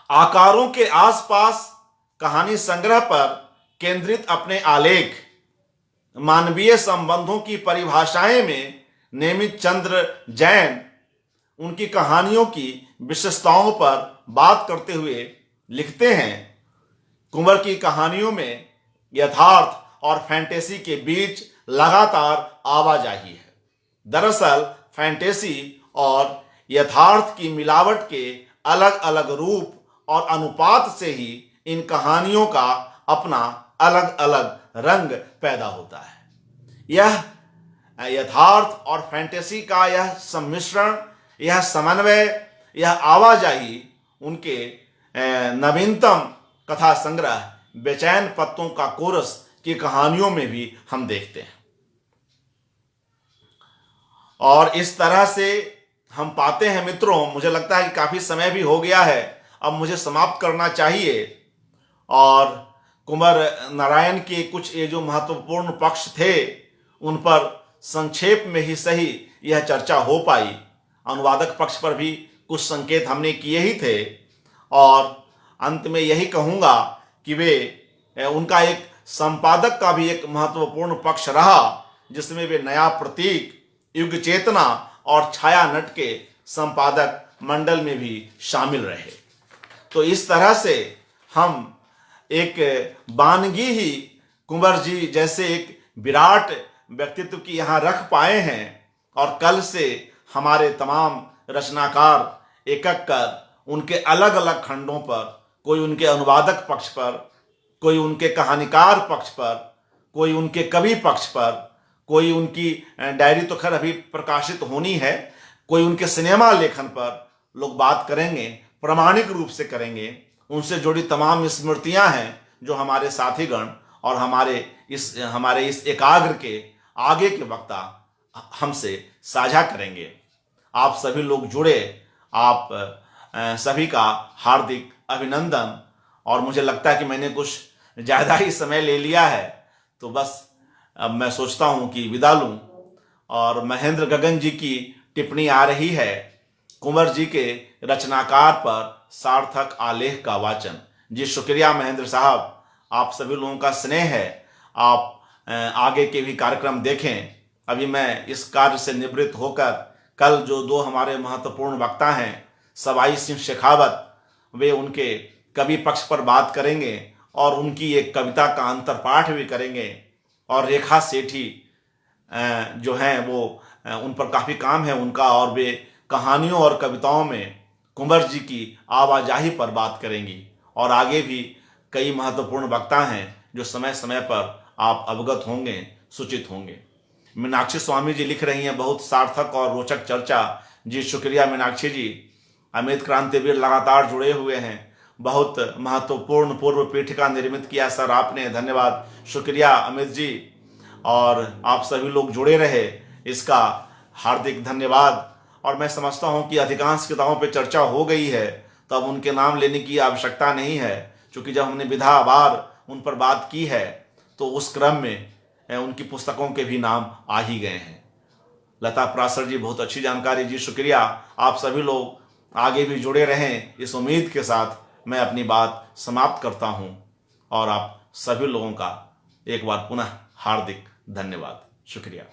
आकारों के आसपास कहानी संग्रह पर केंद्रित अपने आलेख, मानवीय संबंधों की परिभाषाएं में नेमित चंद्र जैन उनकी कहानियों की विशेषताओं पर बात करते हुए लिखते हैं, कुंवर की कहानियों में यथार्थ और फैंटेसी के बीच लगातार आवाजाही है। दरअसल फैंटेसी और यथार्थ की मिलावट के अलग अलग रूप और अनुपात से ही इन कहानियों का अपना अलग अलग रंग पैदा होता है। यह यथार्थ और फैंटेसी का यह सम्मिश्रण, यह समन्वय, यह आवाजाही उनके नवीनतम कथा संग्रह बेचैन पत्तों का कोरस की कहानियों में भी हम देखते हैं। और इस तरह से हम पाते हैं मित्रों, मुझे लगता है कि काफी समय भी हो गया है, अब मुझे समाप्त करना चाहिए। और कुंवर नारायण के कुछ ये जो महत्वपूर्ण पक्ष थे, उन पर संक्षेप में ही सही यह चर्चा हो पाई। अनुवादक पक्ष पर भी कुछ संकेत हमने किए ही थे, और अंत में यही कहूँगा कि उनका एक संपादक का भी एक महत्वपूर्ण पक्ष रहा, जिसमें वे नया प्रतीक, युग चेतना और छाया नट के संपादक मंडल में भी शामिल रहे। तो इस तरह से हम एक बानगी ही कुंवर जी जैसे एक विराट व्यक्तित्व की यहाँ रख पाए हैं, और कल से हमारे तमाम रचनाकार एक एक कर उनके अलग अलग खंडों पर कोई उनके अनुवादक पक्ष पर, कोई उनके कहानीकार पक्ष पर, कोई उनके कवि पक्ष पर, कोई उनकी डायरी तो खैर अभी प्रकाशित होनी है, कोई उनके सिनेमा लेखन पर लोग बात करेंगे, प्रामाणिक रूप से करेंगे। उनसे जुड़ी तमाम स्मृतियां हैं जो हमारे साथीगण और हमारे इस एकाग्र के आगे के वक्ता हमसे साझा करेंगे। आप सभी लोग जुड़े, आप सभी का हार्दिक अभिनंदन। और मुझे लगता है कि मैंने कुछ ज़्यादा ही समय ले लिया है, तो बस अब मैं सोचता हूं कि विदा लूं। और महेंद्र गगन जी की टिप्पणी आ रही है, कुंवर जी के रचनाकार पर सार्थक आलेख का वाचन। जी शुक्रिया महेंद्र साहब, आप सभी लोगों का स्नेह है। आप आगे के भी कार्यक्रम देखें। अभी मैं इस कार्य से निवृत्त होकर कल जो दो हमारे महत्वपूर्ण वक्ता हैं, सवाई सिंह शेखावत, वे उनके कवि पक्ष पर बात करेंगे और उनकी एक कविता का अंतरपाठ भी करेंगे। और रेखा सेठी जो हैं वो उन पर काफ़ी काम है उनका, और वे कहानियों और कविताओं में कुंवर जी की आवाजाही पर बात करेंगी। और आगे भी कई महत्वपूर्ण वक्ता हैं जो समय समय पर आप अवगत होंगे, सूचित होंगे। मीनाक्षी स्वामी जी लिख रही हैं, बहुत सार्थक और रोचक चर्चा। जी शुक्रिया मीनाक्षी जी। अमित क्रांतिवीर लगातार जुड़े हुए हैं, बहुत महत्वपूर्ण पूर्व पीठिका निर्मित किया सर आपने, धन्यवाद, शुक्रिया अमित जी। और आप सभी लोग जुड़े रहे, इसका हार्दिक धन्यवाद। और मैं समझता हूं कि अधिकांश किताबों पर चर्चा हो गई है, तो अब उनके नाम लेने की आवश्यकता नहीं है, क्योंकि जब हमने विधावार उन पर बात की है तो उस क्रम में उनकी पुस्तकों के भी नाम आ ही गए हैं। लता प्रासर जी, बहुत अच्छी जानकारी, जी शुक्रिया। आप सभी लोग आगे भी जुड़े रहें, इस उम्मीद के साथ मैं अपनी बात समाप्त करता हूं। और आप सभी लोगों का एक बार पुनः हार्दिक धन्यवाद, शुक्रिया।